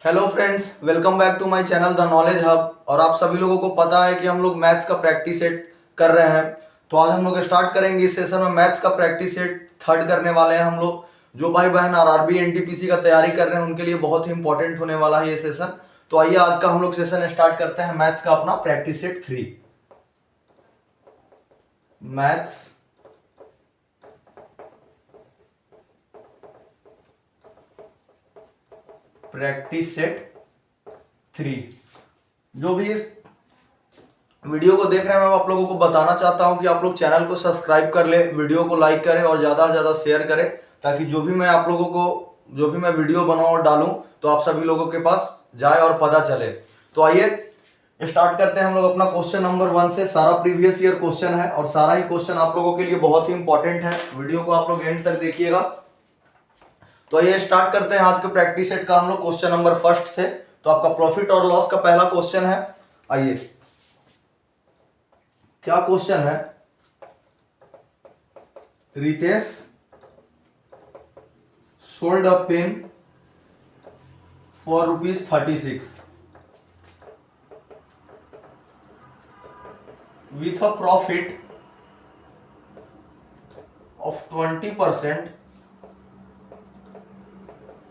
Hello friends, welcome back to my channel the Knowledge Hub. और आप सभी लोगों को पता है कि हम लोग मैथ्स का प्रैक्टिस सेट कर रहे हैं। तो आज हम लोग स्टार्ट करेंगे इस सेशन में मैथ्स का प्रैक्टिस सेट थर्ड करने वाले हैं हम लोग। जो भाई बहन आरआरबी एनटीपीसी का तैयारी कर रहे हैं उनके लिए बहुत ही इंपॉर्टेंट होने वाला है ये सेशन। तो आइए आज का हम लोग सेशन स्टार्ट करते हैं मैथ्स का अपना practice set 3। Maths practice set 3। जो भी इस वीडियो को देख रहे हैं मैं आप लोगों को बताना चाहता हूं कि आप लोग चैनल को सब्सक्राइब कर ले, वीडियो को लाइक करें और ज़्यादा से ज़्यादा शेयर करें, ताकि जो भी मैं आप लोगों को जो भी मैं वीडियो बनाऊं और डालूं तो आप सभी लोगों के पास जाए और पता चले। तो आइए स्टार्ट करते हैं हम लोग अपना क्वेश्चन नंबर 1 से। सारा प्रीवियस ईयर क्वेश्चन है और सारा ही क्वेश्चन आप लोगों के लिए बहुत ही इंपॉर्टेंट है। वीडियो को आप लोग एंड तक देखिएगा। तो आइए स्टार्ट करते हैं आज के प्रैक्टिस सेट का हम लोग क्वेश्चन नंबर फर्स्ट से। तो आपका प्रॉफिट और लॉस का पहला क्वेश्चन है। आइए, क्या क्वेश्चन है? Ritesh sold a pen for ₹36 with a profit of 20%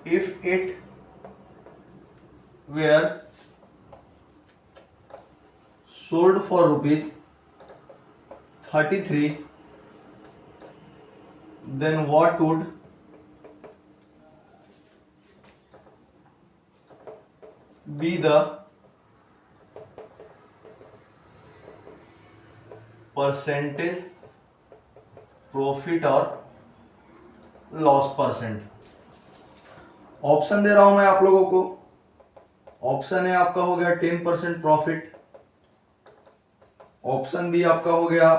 if it were sold for ₹33, then what would be the percentage profit और लॉस परसेंट? ऑप्शन दे रहा हूं मैं आप लोगों को। ऑप्शन ए आपका हो गया 10% प्रॉफिट, ऑप्शन बी आपका हो गया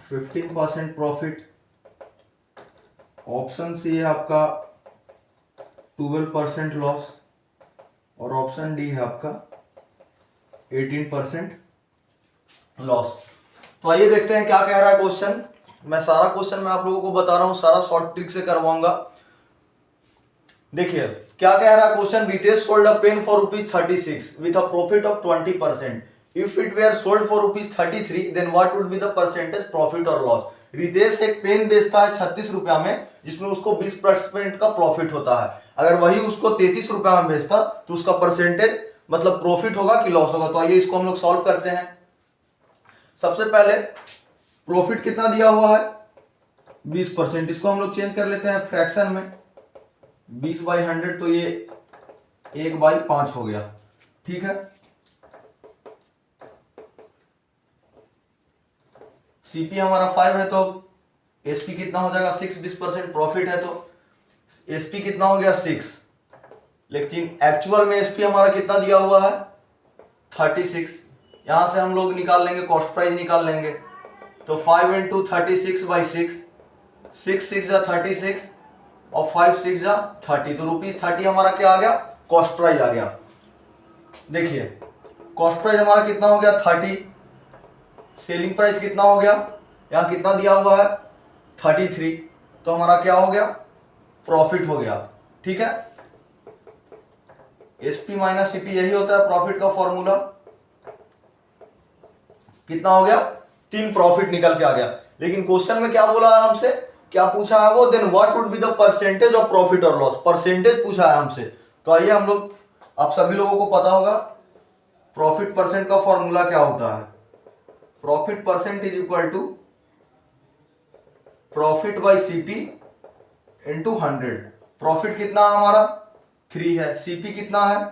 15% प्रॉफिट, ऑप्शन सी है आपका 12% लॉस और ऑप्शन डी है आपका 18% लॉस। तो आइए देखते हैं क्या कह रहा है क्वेश्चन। मैं सारा क्वेश्चन मैं आप लोगों को बता रहा हूं, सारा शॉर्ट ट्रिक से करवाऊंगा। देखिए क्या कह रहा है question. Ritesh sold a pen for ₹36 with a profit of 20%। If it were sold for ₹33 then what would be the percentage profit और लॉस। रितेश एक पेन बेचता है 36 रुपया में, जिसमें उसको 20% का प्रॉफिट होता है। अगर वही उसको 33 रुपया में बेचता तो उसका परसेंटेज मतलब प्रॉफिट होगा कि लॉस होगा। तो आइए इसको हम लोग सॉल्व करते हैं। सबसे पहले प्रॉफिट कितना दिया हुआ है? 20%। इसको हम लोग चेंज कर लेते हैं फ्रैक्शन में। 20/100 तो ये 1/5 हो गया। ठीक है। सीपी हमारा 5 है तो एसपी कितना हो जाएगा? 6। 20% प्रॉफिट है तो एसपी कितना हो गया? 6। लेकिन एक्चुअल में एसपी हमारा कितना दिया हुआ है? 36। यहां से हम लोग निकाल लेंगे, कॉस्ट प्राइस निकाल लेंगे। तो 5 × 36/6, 6 6 जा 36 और 5 6 जा 30। तो ₹30 हमारा क्या आ गया? कॉस्ट प्राइस आ गया। देखिए कॉस्ट प्राइस हमारा कितना हो गया? 30। सेलिंग प्राइस कितना हो गया? यहां कितना दिया हुआ है? 33। तो हमारा क्या हो गया? प्रॉफिट हो गया। ठीक है। एसपी माइनस सीपी यही होता है प्रॉफिट का फॉर्मूला। कितना हो गया? 3 प्रॉफिट निकल के आ गया। लेकिन क्वेश्चन में क्या बोला है हमसे, क्या पूछा है वो? Then what would be the percentage of profit और लॉस। परसेंटेज पूछा है हमसे। तो आइए हम लोग, आप सभी लोगों को पता होगा प्रॉफिट परसेंट का फॉर्मूला क्या होता है। Profit percent is equal to profit by CP into 100। Profit कितना है हमारा? 3 है। सीपी कितना है?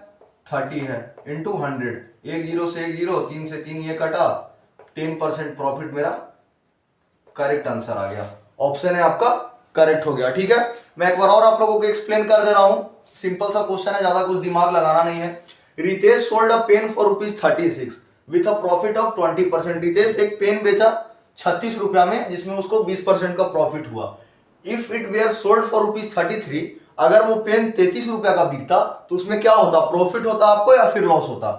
30 है इंटू 100। 1 0 से 1 0, 3 से 3 ये कटा, 10% प्रॉफिट मेरा करेक्ट आंसर आ गया। ऑप्शन है आपका करेक्ट हो गया। ठीक है। मैं एक बार और आप लोगों को एक्सप्लेन कर दे रहा हूं। सिंपल सा क्वेश्चन है, ज्यादा कुछ दिमाग लगाना नहीं है। Ritesh sold a pen for ₹36 with a profit of 20%। Ritesh एक पेन बेचा 36 रुपया में, जिसमें उसको 20% का प्रॉफिट हुआ। If it were sold for ₹33, अगर वो पेन 33 रुपया का बिकता तो उसमें क्या होता? प्रॉफिट होता आपको या फिर लॉस होता?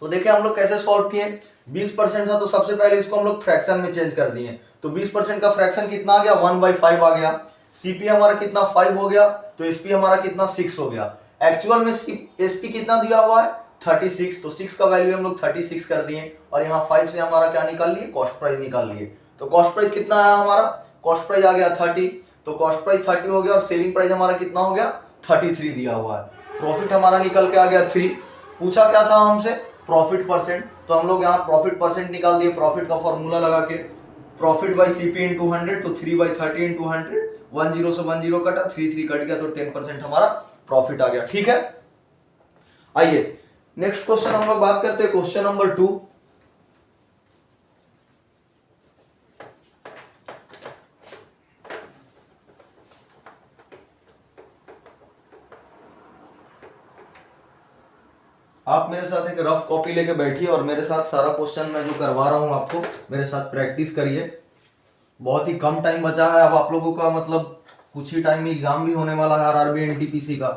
तो देखिए हम लोग कैसे सॉल्व किए। 20% था तो सबसे पहले इसको हम लोग फ्रैक्शन में चेंज कर दिए। तो 20% का फ्रैक्शन कितना आ गया? 1/5 आ गया। सीपी हमारा कितना? 5 हो गया। तो एसपी हमारा कितना? 6 हो गया। एक्चुअल में एसपी कितना दिया हुआ है 36, तो 6 का वैल्यू हम लोग 36 कर दिए और यहाँ 5 से हमारा क्या निकाल लिए, कॉस्ट प्राइस निकाल लिए। तो कॉस्ट प्राइस कितना आया हमारा, कॉस्ट प्राइस आ गया 30, तो कॉस्ट प्राइस 30 हो गया और सेलिंग प्राइस हमारा कितना हो गया 33 दिया हुआ है। प्रॉफिट हमारा निकल के आ गया 3। पूछा क्या था हमसे, प्रॉफिट परसेंट, तो हम लोग यहाँ प्रॉफिट परसेंट निकाल दिए। प्रॉफिट का फॉर्मूला लगा के प्रॉफिट बाई सीपी इंटू 100, तो 3/30 इंटू 100, 10 से 10 कटा, 3 कट गया, तो 10% हमारा प्रॉफिट आ गया। ठीक है, आइए नेक्स्ट क्वेश्चन हम लोग बात करते हैं, क्वेश्चन नंबर 2। आप मेरे साथ एक रफ कॉपी लेके बैठिए और मेरे साथ सारा क्वेश्चन मैं जो करवा रहा हूं आपको मेरे साथ प्रैक्टिस करिए। बहुत ही कम टाइम बचा है, अब आप लोगों का मतलब कुछ ही टाइम में एग्जाम भी होने वाला है आरआरबी एनटीपीसी का।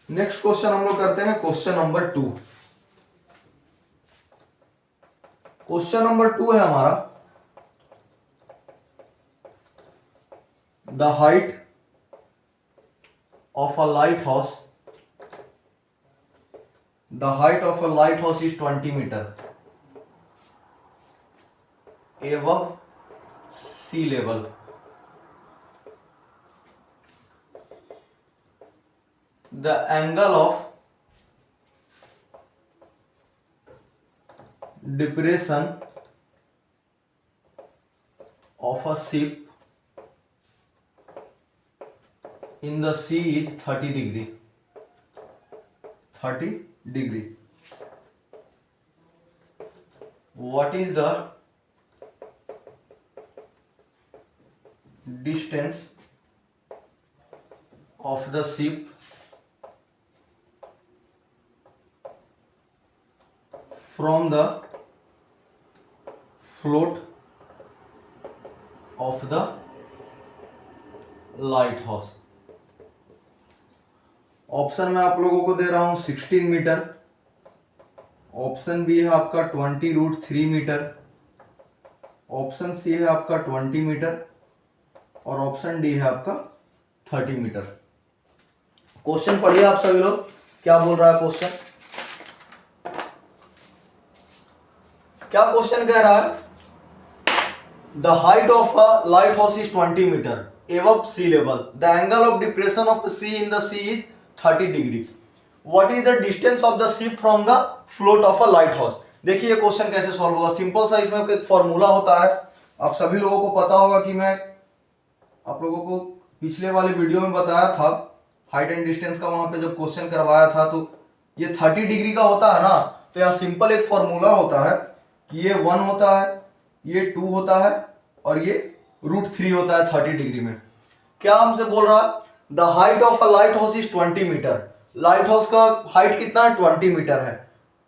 नेक्स्ट क्वेश्चन हम लोग करते हैं क्वेश्चन नंबर 2। क्वेश्चन नंबर 2 है हमारा, the height of a lighthouse, the height of a lighthouse is 20 meter above sea level. The angle of depression of a ship in the sea is 30 degree. 30 degree. What is the distance of the ship from the float of the lighthouse? Option मैं आप लोगों को दे रहा हूं 16 metre, option B है आपका 20√3 metre, option C है आपका 20 मीटर और ऑप्शन डी है आपका 30 मीटर। क्वेश्चन पढ़िए आप सभी लोग, क्या बोल रहा है क्वेश्चन, क्या क्वेश्चन कह रहा है, the height of a lighthouse is 20 metre above sea level, the angle of depression of the sea in the sea is 30 degree. What is the distance of the ship from the float of a lighthouse? देखिए ये question कैसे solve होगा, simple सा इसमें एक formula होता है, आप सभी लोगों को पता होगा कि मैं आप लोगों को पिछले वाले वीडियो में बताया था हाइट एंड डिस्टेंस का, वहां पे जब क्वेश्चन करवाया था तो ये 30 डिग्री का होता है ना, तो यहाँ सिंपल एक फॉर्मूला होता है कि ये 1 होता है, ये 2 होता है और ये √3 होता है 30 डिग्री में। क्या हमसे बोल रहा है, the height of a lighthouse is 20 metre, lighthouse का हाइट कितना है 20 मीटर है,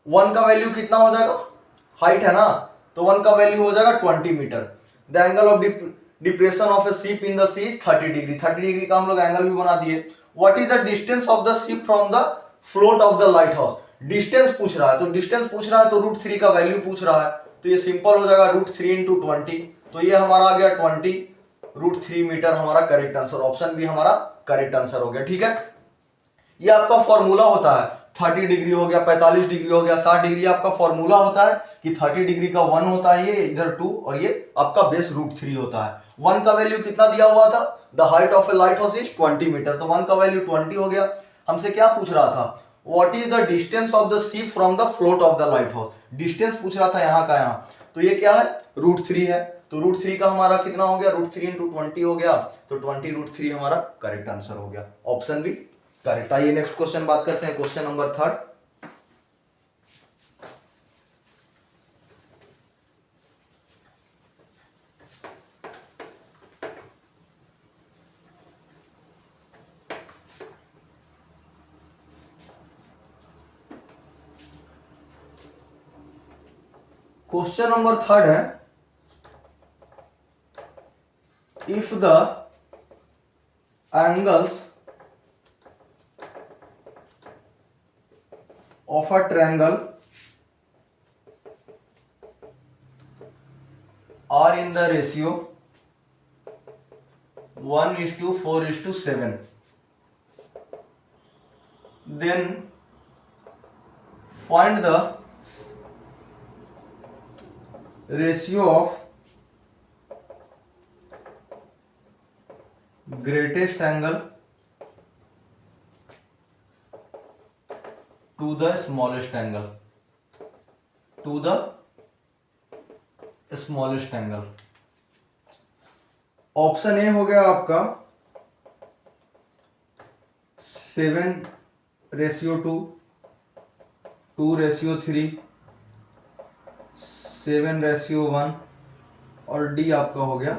1 का वैल्यू कितना हो जाएगा, हाइट है ना, तो 1 का वैल्यू हो जाएगा 20 metre. The angle of depression of a ship in the sea is 30 degree, 30 degree का हम लोग एंगल भी बना दिए। What is the distance of the ship from the foot of the lighthouse, distance पूछ रहा है, तो डिस्टेंस पूछ रहा है तो √3 का वैल्यू पूछ रहा है, तो ये सिंपल हो जाएगा √3 इंटू 20, तो ये हमारा आ गया 20 √3 मीटर हमारा करेक्ट आंसर, ऑप्शन बी हमारा करेक्ट आंसर हो गया। ठीक है, ये आपका फॉर्मूला होता है, 30 डिग्री हो गया, 45 डिग्री हो गया, 60 डिग्री आपका फॉर्मूला होता है कि 30 डिग्री का 1 होता है, ये इधर 2 और ये आपका बेस √3 होता है। 1 का वैल्यू कितना दिया हुआ था, the height of a lighthouse is 20 metre, तो 1 का वैल्यू 20 हो गया। हमसे क्या पूछ रहा था, what is the distance of the ship from the foot of the lighthouse, distance पूछ रहा था यहाँ का यहाँ, तो ये क्या है √3 है, तो √3 का हमारा कितना हो गया, √3 इंटू 20 हो गया, तो 20 √3 हमारा करेक्ट आंसर हो गया, ऑप्शन भी करेक्ट। आइए नेक्स्ट क्वेश्चन बात करते हैं, क्वेश्चन नंबर 3। क्वेश्चन नंबर 3 है, if the angles of a triangle are in the ratio 1:4:7. Then find the ratio of greatest angle to the smallest angle. Option A हो गया आपका 7:2, 2:3, 7:1 और डी आपका हो गया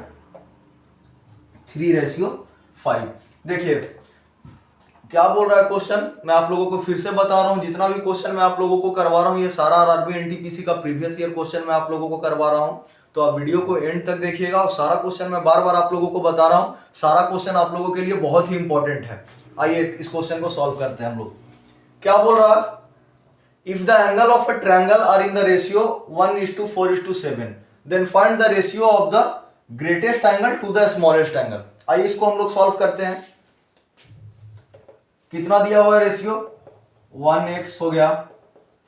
3:5। देखिए क्या बोल रहा है क्वेश्चन, मैं आप लोगों को फिर से बता रहा हूं, जितना भी क्वेश्चन मैं आप लोगों को करवा रहा हूं ये सारा आरआरबी एनटीपीसी का प्रीवियस ईयर क्वेश्चन मैं आप लोगों को करवा रहा हूं। तो आप वीडियो को एंड तक देखिएगा और सारा क्वेश्चन मैं बार बार आप लोगों को बता रहा हूं, सारा क्वेश्चन आप लोगों के लिए बहुत ही इंपॉर्टेंट है। आइए इस क्वेश्चन को सॉल्व करते हैं हम लोग। क्या बोल रहा है, if the angle of a triangle are in the ratio 1:4:7 then find the ratio of the greatest angle to the smallest angle. आइए इसको हम लोग सॉल्व करते हैं। कितना दिया हुआ है रेशियो, 1x हो गया,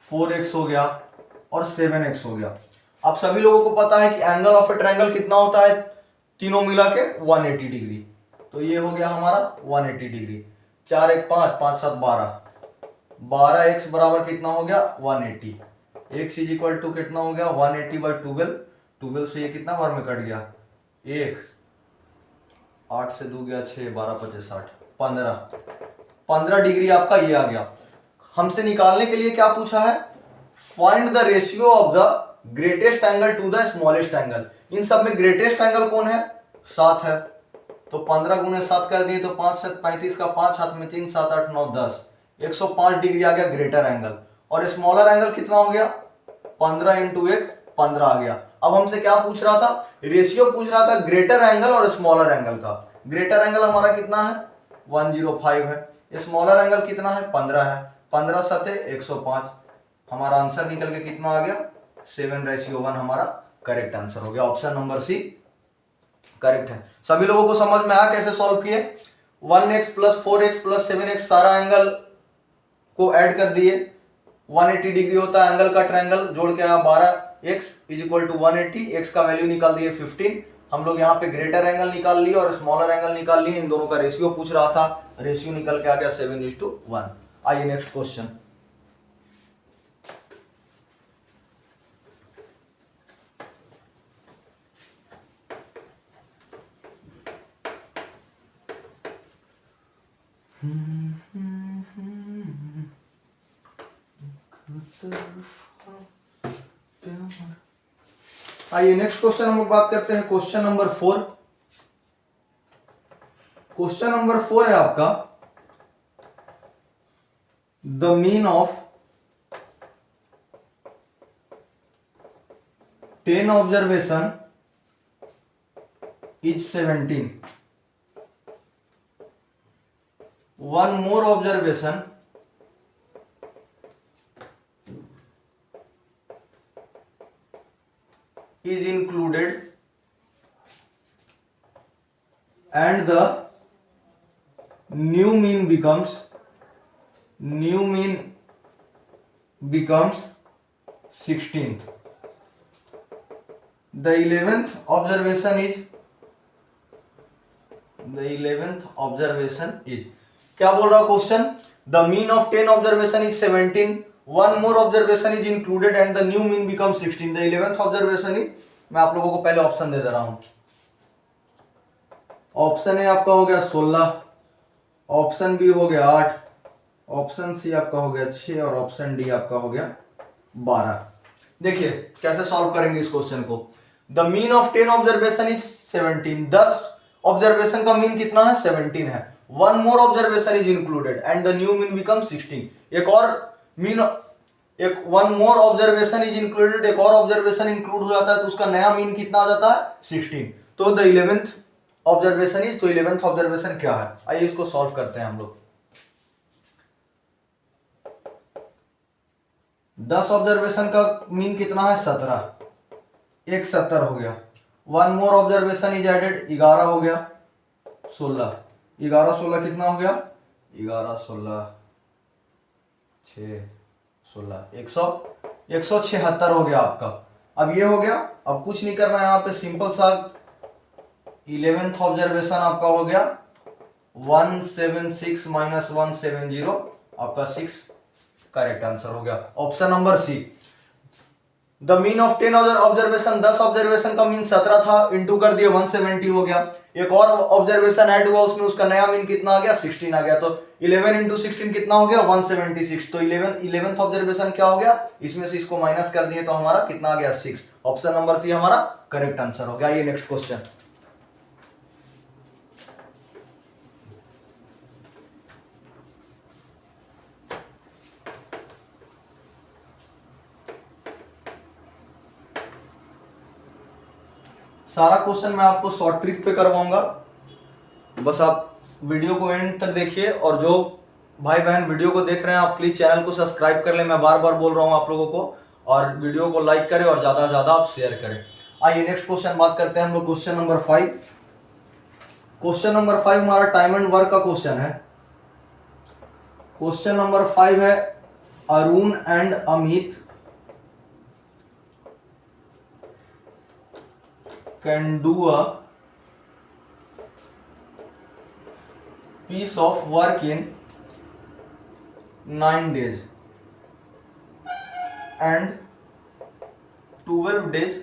4x हो गया और 7x हो गया। अब सभी लोगों को पता है कि एंगल ऑफ अ ट्रायंगल कितना होता है, तीनों मिला के 180 डिग्री। तो ये हो गया हमारा 180 डिग्री। 4 1 5, 5 7 12, 12x बराबर कितना हो गया 180। x इज इक्वल टू कितना हो गया 180/12, 12 से ये कितना बार में कट गया 1, 8 से 2 गया 6, 12 5 60, 15 डिग्री आपका ये आ गया। हमसे निकालने के लिए क्या पूछा है, find the ratio of the greatest angle to the smallest angle. इन सब में ग्रेटेस्ट एंगल कौन है, 7 है। तो 15 गुने 7 कर दिए तो 5 7 35 का 5 हाथ में 3, 7 8 9 10, 105 डिग्री आ गया ग्रेटर एंगल। और स्मॉलर एंगल कितना हो गया 15 इंटू 1 15 आ गया। अब हमसे क्या पूछ रहा था, रेशियो पूछ रहा था ग्रेटर एंगल और स्मॉलर एंगल का। ग्रेटर एंगल हमारा कितना है 105 है, स्मॉलर एंगल कितना है 15 है, 15 7 105। हमारा आंसर निकल के कितना आ गया 7:1 हमारा करेक्ट आंसर हो गया। ऑप्शन नंबर सी करेक्ट है। सभी लोगों को समझ में आया कैसे सॉल्व किए। 1x + 4x + 7x सारा एंगल को ऐड कर दिए, 180 डिग्री होता है एंगल का ट्रायंगल, जोड़ के आया 12x = 180, x का वैल्यू निकाल दिए 15। हम लोग यहाँ पे ग्रेटर एंगल निकाल लिए और स्मॉलर एंगल निकाल लिए, इन दोनों का रेशियो पूछ रहा था, रेशियो निकल के आ गया 7:1। आइए नेक्स्ट क्वेश्चन। आइए नेक्स्ट क्वेश्चन हम लोग बात करते हैं क्वेश्चन नंबर 4। क्वेश्चन नंबर 4 है आपका, the mean of 10 observation is 17, one more observation is included and the new mean becomes 16. The 11th observation is क्या बोल रहा question, the mean of 10 observation is 17, one more observation is included and the new mean become 16। The 11th observation is, मैं आप लोगों को पहले option दे रहा हूं। ऑप्शन ए आपका हो गया 16, ऑप्शन बी हो गया 8, ऑप्शन सी आपका हो गया 6 और ऑप्शन डी आपका हो गया 12। देखिए कैसे सॉल्व करेंगे इस क्वेश्चन को। The mean of 10 observation is 17, 10 observation का मीन कितना है 17 है, one more observation is included and the new mean become 16। एक और मीन, एक one more observation is included, एक और ऑब्जर्वेशन इंक्लूड हो जाता है तो उसका नया मीन कितना आ जाता है 16। तो द 11th ऑब्जर्वेशन इज, तो 11th ऑब्जर्वेशन क्या है, आइए इसको सॉल्व करते हैं हम लोग। 10 ऑब्जर्वेशन का मीन कितना है 17, एक 70 हो गया, one more observation is added 11 हो गया, 16, 11 16 कितना हो गया? 11 16 6 16 176 हो गया आपका। अब ये हो गया, अब कुछ नहीं करना है यहाँ पे, सिंपल सा 11th ऑब्जर्वेशन आपका हो गया 176 माइनस 170, आपका 6 करेक्ट आंसर हो गया। Option number C. The mean of 10 observation, 10 observation का मीन 17 था, इंटू कर दिए 170 हो गया। एक और ऑब्जर्वेशन ऐड हुआ, उसमें उसका नया मीन कितना आ गया? 16 आ गया। तो 11 इंटू 16 कितना हो गया? 176। तो 11th ऑब्जर्वेशन क्या हो गया? इसमें से इसको माइनस कर दिए तो हमारा कितना आ गया? 6। ऑप्शन नंबर सी हमारा करेक्ट आंसर हो गया। ये नेक्स्ट क्वेश्चन। सारा क्वेश्चन मैं आपको शॉर्ट ट्रिक पे करवाऊंगा, बस आप वीडियो को एंड तक देखिए। और जो भाई बहन वीडियो को देख रहे हैं, आप प्लीज चैनल को सब्सक्राइब कर लें, मैं बार बार बोल रहा हूं आप लोगों को, और वीडियो को लाइक करें और ज्यादा से ज्यादा आप शेयर करें। आइए नेक्स्ट क्वेश्चन बात करते हैं हम लोग, क्वेश्चन नंबर 5। क्वेश्चन नंबर 5 हमारा टाइम एंड वर्क का क्वेश्चन है। क्वेश्चन नंबर 5 है, Arun and Amit can do a piece of work in 9 days and 12 days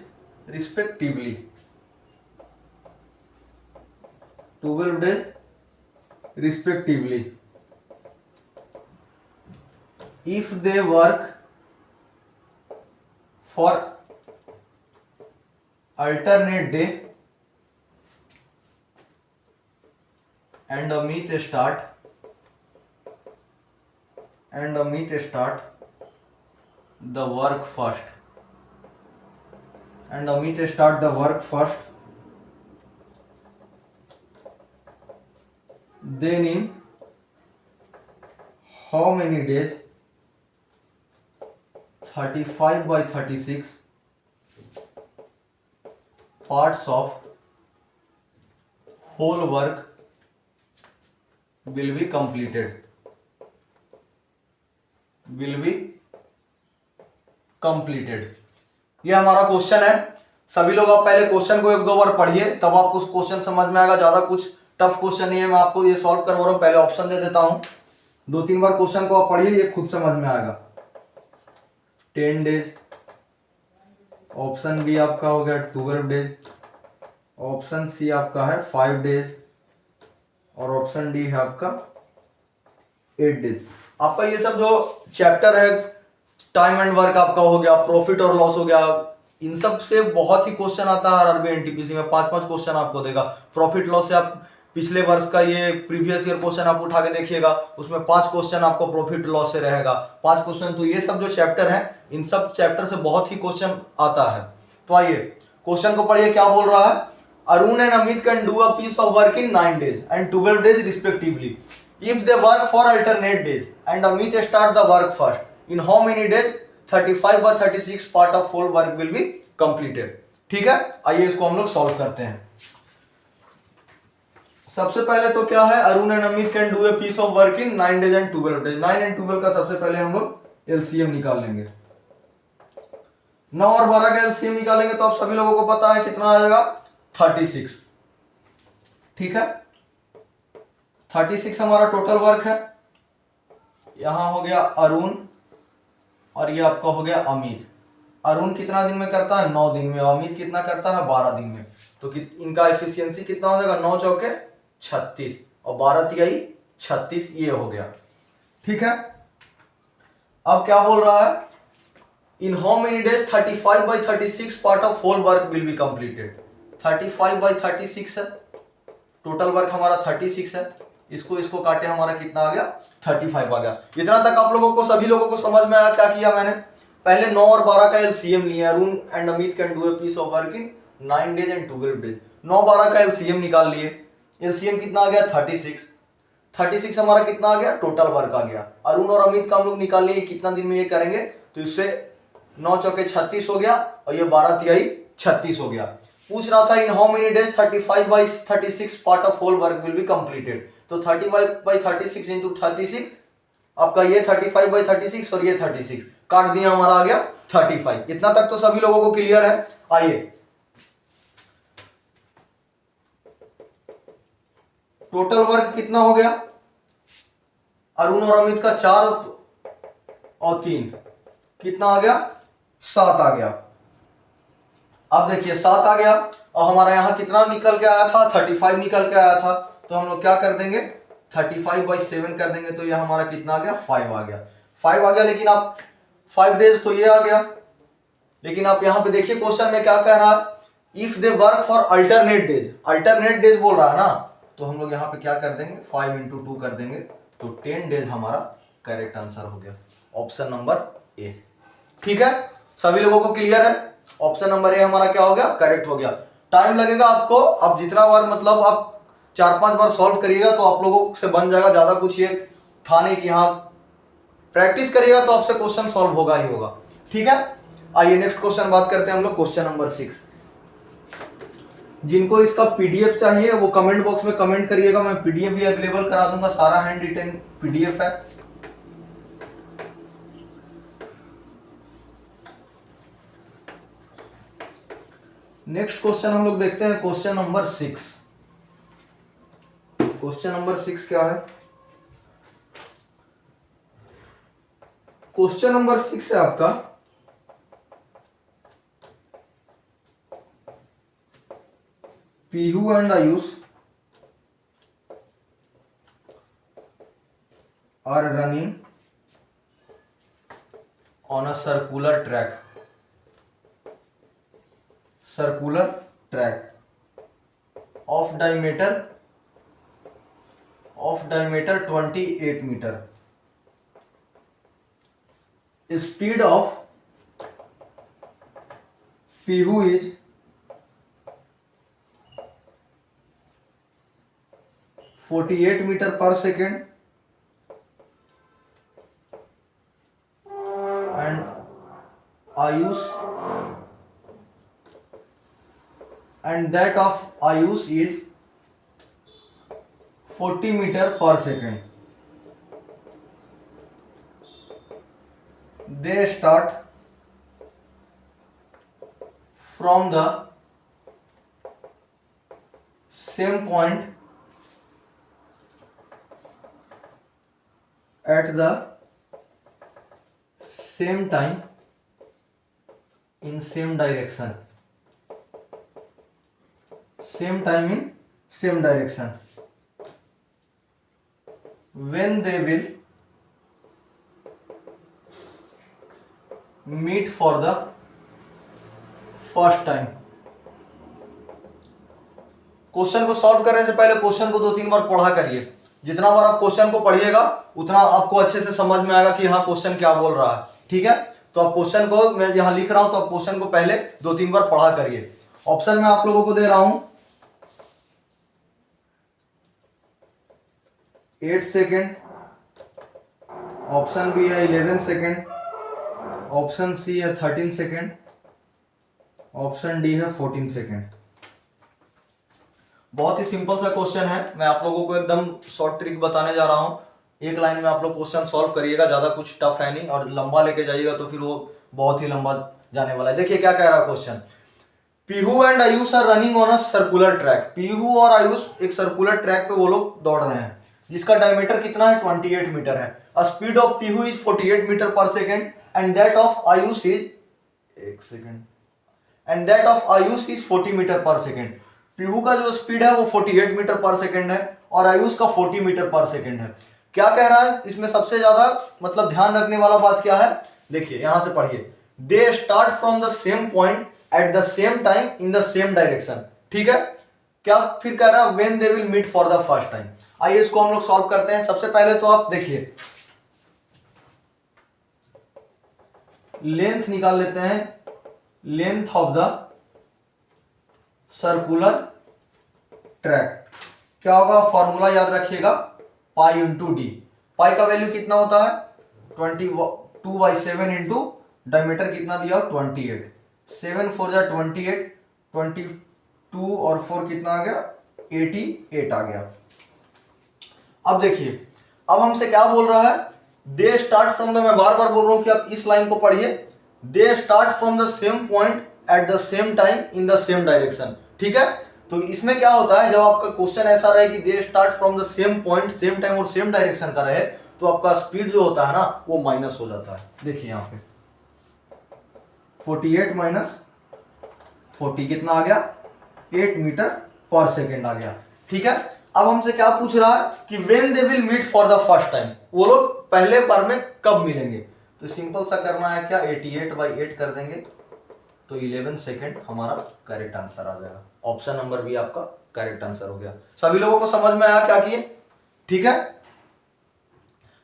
respectively. 12 days respectively. If they work for alternate day and Amit start the work first, then in how many days? 35 by 36 parts of whole work will be completed. ये हमारा question है। सभी लोग आप पहले question को एक दो बार पढ़िए, तब आपको कुछ समझ में आएगा। ज्यादा कुछ टफ क्वेश्चन नहीं है, मैं आपको ये सॉल्व करवा रहा हूं। पहले ऑप्शन दे देता हूं, 2-3 बार क्वेश्चन को आप पढ़िए, ये खुद समझ में आएगा। 10 डेज, ऑप्शन बी आपका हो गया 12 डेज, ऑप्शन सी आपका है 5 डेज, और ऑप्शन डी है आपका 8 डेज। आपका ये सब जो चैप्टर है, टाइम एंड वर्क आपका हो गया, प्रॉफिट और लॉस हो गया, इन सब से बहुत ही क्वेश्चन आता है आरआरबी एनटीपीसी में। 5-5 क्वेश्चन आपको देगा। प्रॉफिट लॉस से आप पिछले वर्ष का ये प्रीवियस ईयर क्वेश्चन आप उठा के देखिएगा, उसमें 5 क्वेश्चन आपको प्रॉफिट लॉस से रहेगा, 5 क्वेश्चन। तो ये सब जो चैप्टर है, इन सब चैप्टर से बहुत ही क्वेश्चन आता है। तो आइए क्वेश्चन को पढ़िए, क्या बोल रहा है? Arun and Amit can do a piece of work in 9 days and 12 days respectively. If they work for alternate days and Amit start the work first, in how many days 35 by 36 part of whole work will be completed. ठीक है, आइए इसको हम लोग solve करते हैं। सबसे पहले तो क्या है, Arun and Amit can do a piece of work in 9 days and 12 days। 9 and 12 का सबसे पहले हम लोग एलसीएम निकाल लेंगे। 9 और 12 का एलसीएम निकालेंगे तो आप सभी लोगों को पता है कितना आ जाएगा? 36। ठीक है, 36 हमारा टोटल वर्क है। यहां हो गया अरुण और ये आपका हो गया अमित। अरुण कितना दिन में करता है? 9 दिन में। अमित कितना करता है? 12 दिन में। तो इनका एफिशिएंसी कितना हो जाएगा? 9 चौके 36 और 12 तिहाई 36, ये हो गया। ठीक है, अब क्या बोल रहा है? In how many days 35 by 36 part of whole work will be completed. 35 by 36 है, टोटल वर्क हमारा 36 है। इसको काटे, हमारा कितना आ गया? 35 आ गया। इतना तक आप लोगों को, सभी लोगों को समझ में आया? क्या किया मैंने? पहले 9 और 12 का एलसीएम लिया। Arun and Amit can do a piece of work in 9 days and 12 days। 9-12 का एलसीएम निकाल लिए। एलसीएम कितना आ गया? 36। 36 हमारा कितना आ गया? टोटल वर्क आ गया। अरुण और अमित का हम लोग निकाल लिए कितना दिन में ये करेंगे, तो इससे 9 चौके 36 हो गया और ये 12 तिहाई 36 हो गया। पूछ रहा था in how many days 35/36 part of whole work will be completed. तो 35/36 इंटू 36, आपका ये 35/36 और ये 36 काट दिया, हमारा आ गया 35। इतना तक तो सभी लोगों को क्लियर है। आइए टोटल वर्क कितना हो गया, अरुण और अमित का 4 और 3 कितना आ गया, 7 आ गया। अब देखिए 7 आ गया और हमारा यहां कितना निकल के आया था, 35 निकल के आया था। तो हम लोग क्या कर देंगे, 35/7 कर देंगे, तो ये हमारा कितना आ गया, 5 आ गया। 5 आ गया, लेकिन आप 5 डेज तो ये आ गया। लेकिन आप यहां पे देखिए क्वेश्चन में क्या कह रहा है, if they work for alternate days, alternate days बोल रहा है ना, तो हम लोग यहाँ पे क्या कर देंगे, 5 इंटू 2 कर देंगे, तो 10 डेज हमारा करेक्ट आंसर हो गया, ऑप्शन नंबर ए। ठीक है, सभी लोगों को क्लियर है, ऑप्शन नंबर ए हमारा क्या हो गया, करेक्ट हो गया। टाइम लगेगा आपको, अब जितना बार मतलब आप 4-5 बार सॉल्व करिएगा तो आप लोगों से बन जाएगा, ज्यादा कुछ ये था नहीं कि हाँ प्रैक्टिस करिएगा तो आपसे क्वेश्चन सॉल्व होगा ही होगा। ठीक है, आइए नेक्स्ट क्वेश्चन बात करते हैं हम लोग, क्वेश्चन नंबर 6। जिनको इसका पीडीएफ चाहिए वो कमेंट बॉक्स में कमेंट करिएगा, मैं पीडीएफ भी अवेलेबल करा दूंगा, सारा हैंड रिटन पीडीएफ है। नेक्स्ट क्वेश्चन हम लोग देखते हैं, क्वेश्चन नंबर 6। क्वेश्चन नंबर 6 क्या है, क्वेश्चन नंबर 6 है आपका, Pihu and Ayush are running on a circular track, circular track of diameter 28 meter. Speed of Pihu is 48 meter per second and Ayush and that of Ayush is 40 meter per second. They start from the same point at the same time in same direction. Same time in same direction. When they will meet for the first time. Question को solve करने से पहले question को 2-3 बार पढ़ा करिए। जितना बार आप question को पढ़िएगा उतना आपको अच्छे से समझ में आएगा कि हाँ क्वेश्चन क्या बोल रहा है। ठीक है, तो आप क्वेश्चन को, मैं यहां लिख रहा हूं तो आप क्वेश्चन को पहले 2-3 बार पढ़ा करिए। ऑप्शन में आप लोगों को दे रहा हूं 8 सेकेंड, ऑप्शन बी है 11 सेकेंड, ऑप्शन सी है 13 सेकेंड, ऑप्शन डी है 14 सेकेंड। बहुत ही सिंपल सा क्वेश्चन है, मैं आप लोगों को एकदम शॉर्ट ट्रिक बताने जा रहा हूं। एक लाइन में आप लोग क्वेश्चन सॉल्व करिएगा, ज्यादा कुछ टफ है नहीं, और लंबा लेके जाइएगा तो फिर वो बहुत ही लंबा जाने वाला है। देखिए क्या कह रहा है question, Pihu and Ayush are running on a circular track. Pihu और आयुष एक सर्कुलर ट्रैक पे वो लोग दौड़ रहे हैं, जिसका डायमीटर कितना है, 28 मीटर है। Speed of Pihu is 48 metre per second and that of Ayush is 1 second and that of Ayush is 40 metre per second. Pihu का जो स्पीड है वो 48 मीटर पर सेकेंड है और आयुष का 40 मीटर पर सेकेंड है। क्या कह रहा है इसमें सबसे ज्यादा मतलब ध्यान रखने वाला बात क्या है, देखिए यहां से पढ़िए, they start from the same point at the same time in the same direction. ठीक है, क्या फिर कह रहा है when they will meet for the first time. आइए इसको हम लोग सॉल्व करते हैं। सबसे पहले तो आप देखिए लेंथ निकाल लेते हैं, length of the circular track क्या होगा, फॉर्मूला याद रखिएगा, पाई इंटू डी। पाई का वैल्यू कितना होता है 22/7 इंटू डायमीटर कितना दिया 28, 7 4 जा 28, 2 और 4 कितना आ गया, 88 आ गया। अब देखिए, अब हमसे क्या बोल रहा है, दे स्टार्ट फ्रॉम द, मैं बार बार बोल रहा हूं कि आप इस लाइन को पढ़िए, they start from the same point at the same time in the same direction. ठीक है, तो इसमें क्या होता है, जब आपका क्वेश्चन ऐसा रहे कि दे start from the same point, same time और सेम डायरेक्शन का रहे, तो आपका स्पीड जो होता है ना वो माइनस हो जाता है। देखिए यहाँ पे 48 माइनस 40 कितना आ गया, 8 मीटर पर सेकेंड आ गया। ठीक है, अब हमसे क्या पूछ रहा है कि when they will meet for the first time, वो लोग पहले बार में कब मिलेंगे। तो सिंपल सा करना है क्या, 88/8 कर देंगे तो 11 सेकेंड हमारा करेक्ट आंसर आ जाएगा। ऑप्शन नंबर बी आपका करेक्ट आंसर हो गया। सभी लोगों को समझ में आया क्या किए। ठीक है,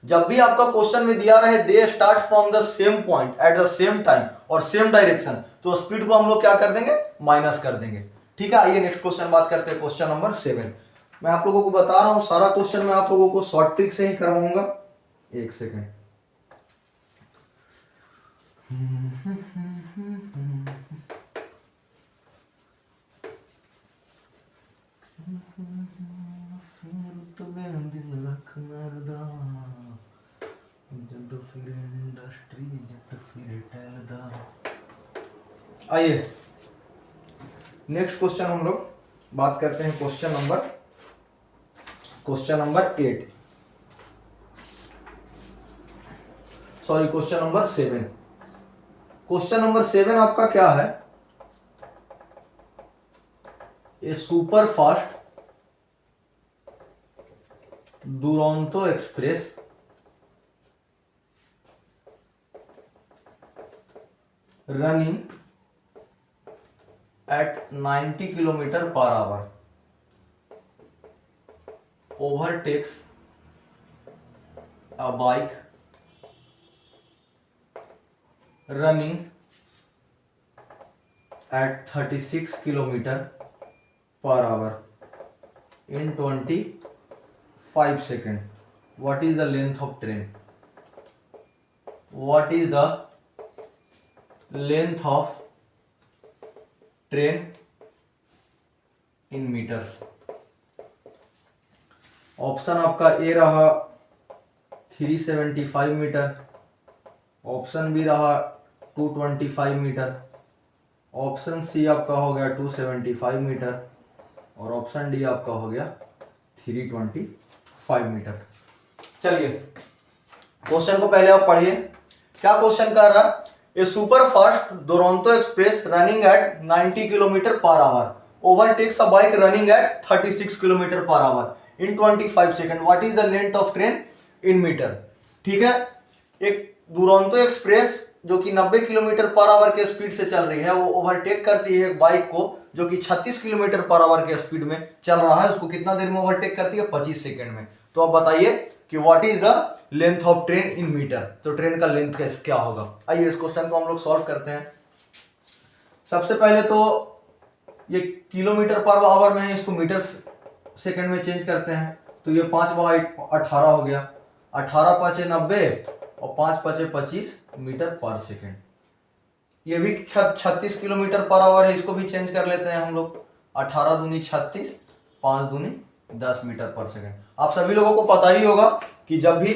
जब भी आपका क्वेश्चन में दिया रहे दे start from the same point at the same time और सेम डायरेक्शन, तो स्पीड को हम लोग क्या कर देंगे, माइनस कर देंगे। ठीक है, आइए नेक्स्ट क्वेश्चन बात करते हैं, क्वेश्चन नंबर 7। मैं आप लोगों को बता रहा हूं सारा क्वेश्चन मैं आप लोगों को शॉर्ट ट्रिक से ही करवाऊंगा। एक सेकेंड, आइए नेक्स्ट क्वेश्चन हम लोग बात करते हैं, question number 8, sorry question number 7। Question number 7 आपका क्या है, a super fast Duronto express running at 90 kilometre per hour overtakes a bike running at 36 kilometre per hour in 25 second. What is the length of train? What is the length of train in metres. Option आपका A रहा 375 metre, option B रहा 225 metre, option c आपका हो गया 275 metre और option D आपका हो गया 325 मीटर। चलिए क्वेश्चन को पहले आप पढ़िए, क्या क्वेश्चन कर रहा है, a super fast Duronto express running at 90 kilometre per hour overtakes a bike running at 36 kilometre per hour in 25 second. What is the length of train in metre. ठीक है, एक दुरंतो एक्सप्रेस जो कि 90 किलोमीटर पर आवर के speed से चल रही है, वो ओवरटेक करती है एक बाइक को जो कि 36 किलोमीटर पर आवर के स्पीड में चल रहा है, उसको कितना देर में ओवरटेक करती है, 25 सेकेंड में। तो आप बताइए कि what is the length of train in metre, तो ट्रेन का लेंथ क्या होगा। आइए इस क्वेश्चन को हम लोग सॉल्व करते हैं। सबसे पहले तो ये किलोमीटर पर आवर में है, इसको मीटर सेकंड में चेंज करते हैं, तो ये 5/18 हो गया, 18 5 90 और 5 5 25 मीटर पर सेकेंड। ये भी 36 किलोमीटर पर आवर है, इसको भी चेंज कर लेते हैं हम लोग, 18 दूनी 36 5 दूनी 10 मीटर पर सेकेंड। आप सभी लोगों को पता ही होगा कि जब भी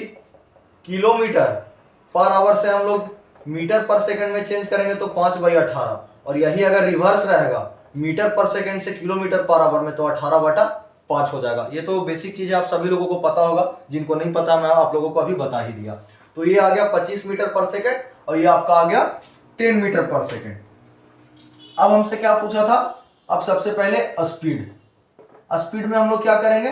किलोमीटर पर आवर से हम लोग मीटर पर सेकंड में चेंज करेंगे तो 5/18, और यही अगर रिवर्स रहेगा मीटर पर सेकंड से किलोमीटर पर आवर में, तो 18/5 हो जाएगा। ये तो बेसिक चीज है, आप सभी लोगों को पता होगा, जिनको नहीं पता मैं आप लोगों को अभी बता ही दिया। तो ये आ गया 25 मीटर पर सेकंड और ये आपका आ गया 10 मीटर पर सेकंड। अब हमसे क्या पूछा था, अब सबसे पहले स्पीड। स्पीड में हम लोग क्या करेंगे,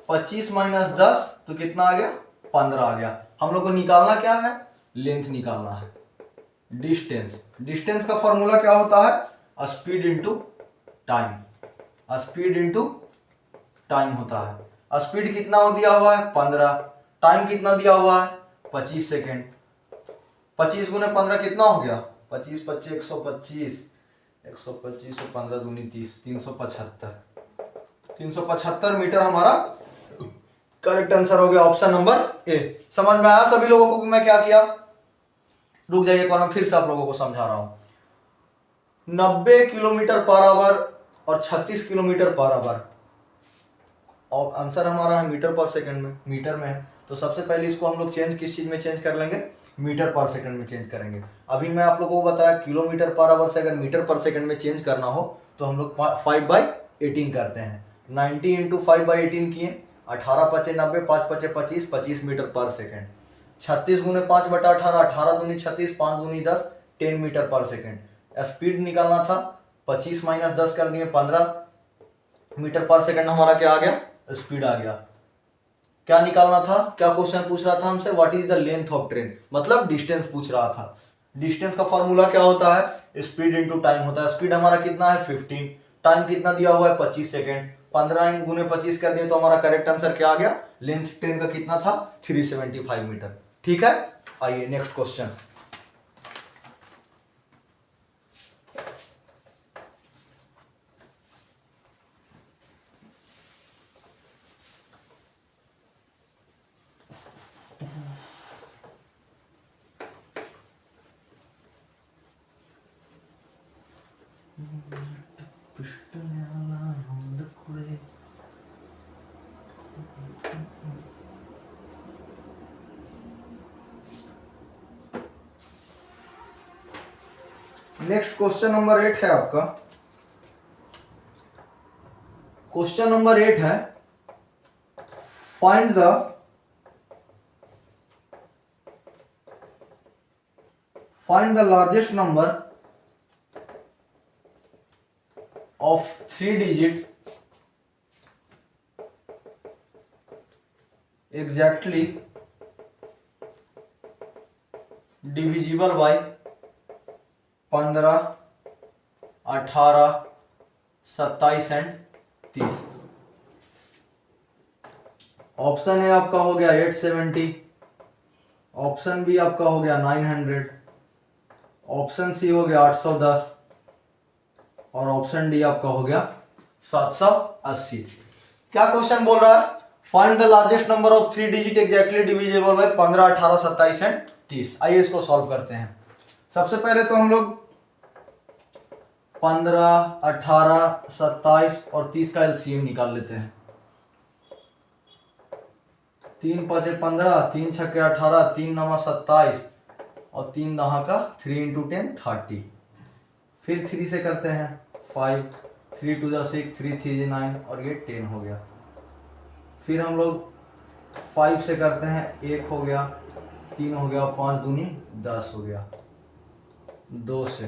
25 माइनस 10 तो कितना आ गया, 15 आ गया। हम लोग को निकालना क्या है, लेंथ निकालना है। डिस्टेंस, डिस्टेंस का फॉर्मूला क्या होता है, speed into time. Speed into time होता है। स्पीड कितना हो दिया हुआ है, 15, टाइम कितना दिया हुआ है, 25 सेकेंड। 25 गुने 15 कितना हो गया, 25 25 125, 125 और 15 दूनी 30, 375 मीटर हमारा करेक्ट आंसर हो गया, ऑप्शन नंबर ए। समझ में आया सभी लोगों को कि मैं क्या किया। रुक जाइए एक बार मैं फिर से आप लोगों को समझा रहा हूं। 90 किलोमीटर पर आवर और 36 किलोमीटर पर आवर। और आंसर हमारा है मीटर पर सेकंड में, मीटर में है। तो सबसे पहले इसको हम लोग चेंज किस चीज में चेंज कर लेंगे, मीटर पर सेकंड में चेंज करेंगे। अभी मैं आप लोगों को बताया किलोमीटर पर आवर से अगर मीटर पर सेकंड में चेंज करना हो तो हम लोग 5/18 करते हैं। 90 इंटू 5/18 किए, 18 पचे 90, 5 पचे 25, 25 मीटर पर सेकंड। 36 गुने 5/18, 18 दूनी 36, 5 दूनी 10, 10 मीटर पर सेकंड। स्पीड निकालना था, 25 माइनस 10 कर दिए, 15 मीटर पर सेकंड हमारा क्या आ गया, स्पीड आ गया। क्या निकालना था, क्या क्वेश्चन पूछ रहा था हमसे, what is the length of train, मतलब डिस्टेंस पूछ रहा था। डिस्टेंस का फॉर्मूला क्या होता है, स्पीड इंटू टाइम होता है। स्पीड हमारा कितना है 15, टाइम कितना दिया हुआ है 25 सेकेंड। 15 गुने 25 कर दिए तो हमारा करेक्ट आंसर क्या आ गया, लेंथ ट्रेन का कितना था 375 मीटर। ठीक है, आइए next question. Next question number 8 है आपका। क्वेश्चन नंबर 8 है, find the largest number of 3 digit exactly divisible by 15, 18, 27 and 30। Option A आपका हो गया 870, ऑप्शन बी आपका हो गया 900, ऑप्शन सी हो गया 810 और ऑप्शन डी आपका हो गया 780। क्या क्वेश्चन बोल रहा है, find the largest number of 3 digit exactly divisible by 15, 18, 27 and 30। आइए इसको सॉल्व करते हैं। सबसे पहले तो हम लोग 15, 18, 27 और 30 का एलसीएम निकाल लेते हैं। 3 5 15, 3 6 18, 3 9 27 और 3 9 का 3 इंटू 10 30। फिर 3 से करते हैं 5, 3 2 6, 3 3 9 और ये 10 हो गया। फिर हम लोग 5 से करते हैं, 1 हो गया, 3 हो गया, 5 दूनी 10 हो गया, 2 से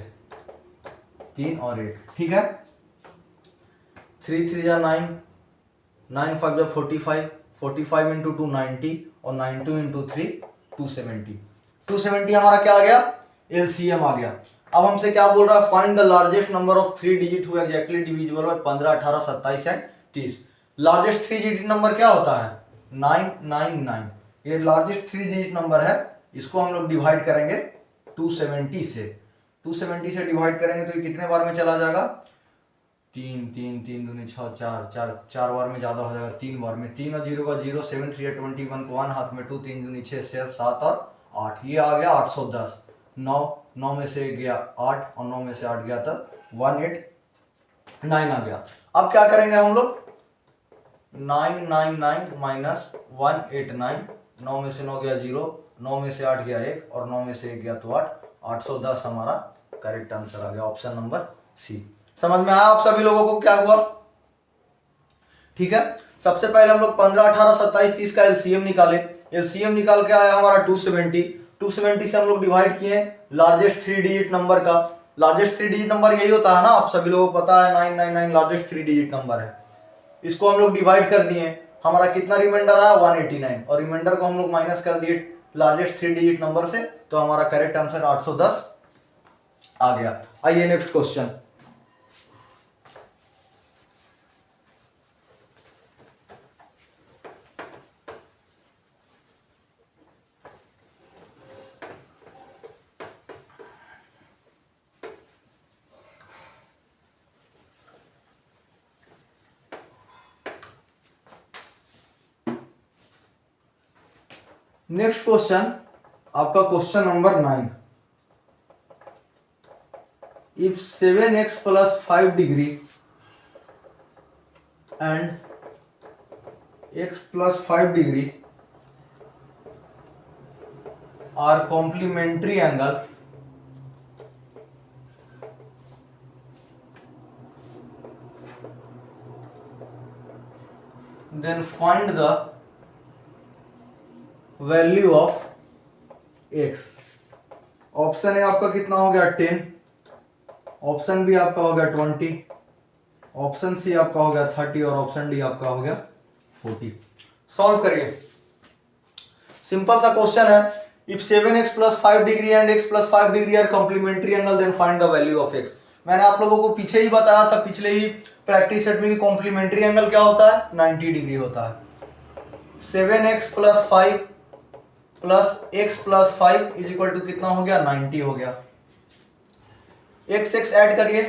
3 और 1। ठीक है, 3 3 9, 9 5 45, 45 इंटू 2 90 और 92 इंटू 3 270। 270 हमारा क्या आ गया, एलसीएम आ गया। अब हमसे क्या बोल रहा है, find the largest number of 3 digit who exactly divisible by 15, 18, 27 and 30। Largest 3 digit number क्या होता है 999। ये लार्जेस्ट 3 डिजिट नंबर है, इसको हम लोग डिवाइड करेंगे 270 से। 270 से डिवाइड करेंगे तो ये कितने बार में चला जाएगा, 3 3 3 दूनी 6, 4 बार में ज्यादा हो जाएगा, 3 बार में। 3 और 0 का 0, 7 3 21 को 1 हाथ में 2, 3 दूनी 6, 7 और 8, ये आ गया 810। 9 में से गया 8 और 9 में से 8 गया था 189 आ गया। अब क्या करेंगे हम लोग, 999 माइनस 189, 9 में से 9 गया 0, 9 में से 8 गया 1 और 9 में से 1 गया तो 8, 810 हमारा करेक्ट आंसर आ गया, ऑप्शन नंबर सी। समझ में आया आप सभी लोगों को क्या हुआ। ठीक है, सबसे पहले हम लोग 15, 18, 27, 30 का एलसीएम निकाले। एलसीएम निकाल के आया हमारा 270। 270 से हम लोग डिवाइड किए लार्जेस्ट 3 डिजिट नंबर का। लार्जेस्ट 3 डिजिट नंबर यही होता है ना, आप सभी लोगों को पता है 999 लार्जेस्ट 3 डिजिट नंबर है। इसको हम लोग डिवाइड कर दिए, हमारा कितना रिमाइंडर आया 189 और रिमाइंडर को हम लोग माइनस कर दिए लार्जेस्ट 3 डिजिट नंबर से, तो हमारा करेक्ट आंसर 810 आ गया। आइए नेक्स्ट क्वेश्चन। नेक्स्ट क्वेश्चन आपका question number 9। If 7x + 5 degree and x plus 5 degree are complementary angle, then find the value of x। Option A आपका कितना हो गया 10, ऑप्शन बी आपका हो गया 20, ऑप्शन सी आपका हो गया 30 और ऑप्शन डी आपका हो गया 40। सॉल्व करिए। सिंपल सा क्वेश्चन है, if 7x plus 5 degree and x plus 5 degree are complementary angle then find the value of x। मैंने आप लोगों को पीछे ही बताया था, पिछले ही प्रैक्टिस सेट में कि कॉम्प्लीमेंट्री एंगल क्या होता है, 90 डिग्री होता है। 7x plus 5 plus x plus 5 is equal to कितना हो गया, 90 हो गया। x x ऐड करिए,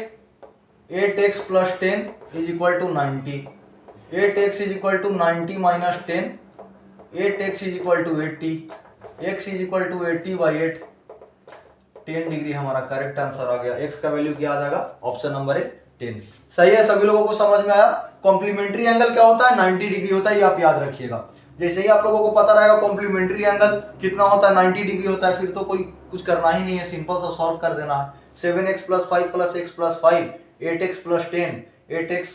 8x plus 10 is equal to 90, 8x is equal to 90 minus 10, 8x is equal to 80, x is equal to 80 by 8, 10 degree हमारा correct answer आ गया। x का वैल्यू क्या आ जाएगा, ऑप्शन नंबर ए 10। सही है, सभी लोगों को समझ में आया। कॉम्प्लीमेंट्री एंगल क्या होता है, 90 डिग्री होता है, ये आप याद रखिएगा। जैसे ही आप लोगों को पता रहेगा कॉम्प्लीमेंट्री एंगल कितना होता है, 90 डिग्री होता है, फिर तो कोई कुछ करना ही नहीं है, सिंपल सा सॉल्व कर देना है। 7x plus 5 plus x plus 5, 8x plus 10, 8x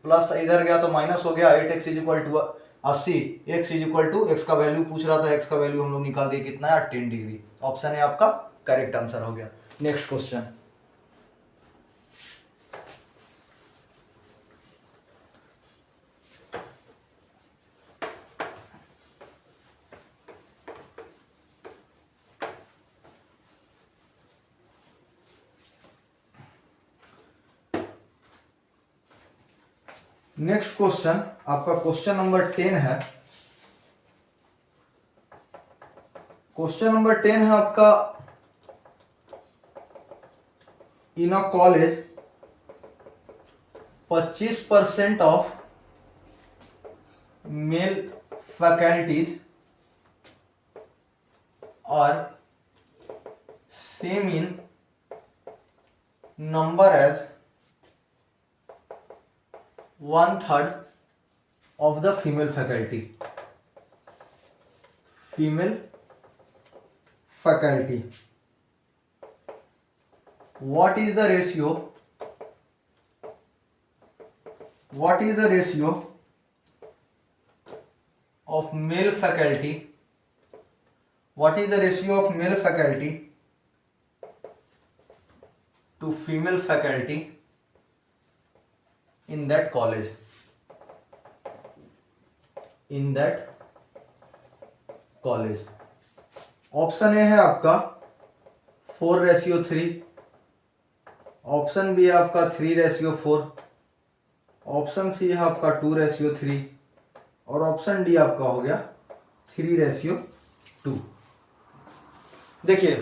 plus इधर गया तो माइनस हो गया, 8x is equal to 80, x is equal to x का वैल्यू पूछ रहा था, x का वैल्यू हम लोग निकाल दिए कितना है, 10 डिग्री। ऑप्शन है आपका करेक्ट आंसर हो गया। नेक्स्ट क्वेश्चन, नेक्स्ट क्वेश्चन आपका क्वेश्चन नंबर 10 है। क्वेश्चन नंबर 10 है आपका, in a college 25% of male faculties are same in number as 1/3 of the female faculty। female faculty, what is the ratio, what is the ratio of male faculty, what is the ratio of male faculty to female faculty in that college, in that college। Option A है आपका 4:3, option B है आपका 3:4, option C है आपका 2:3 और option D आपका हो गया 3:2। देखिए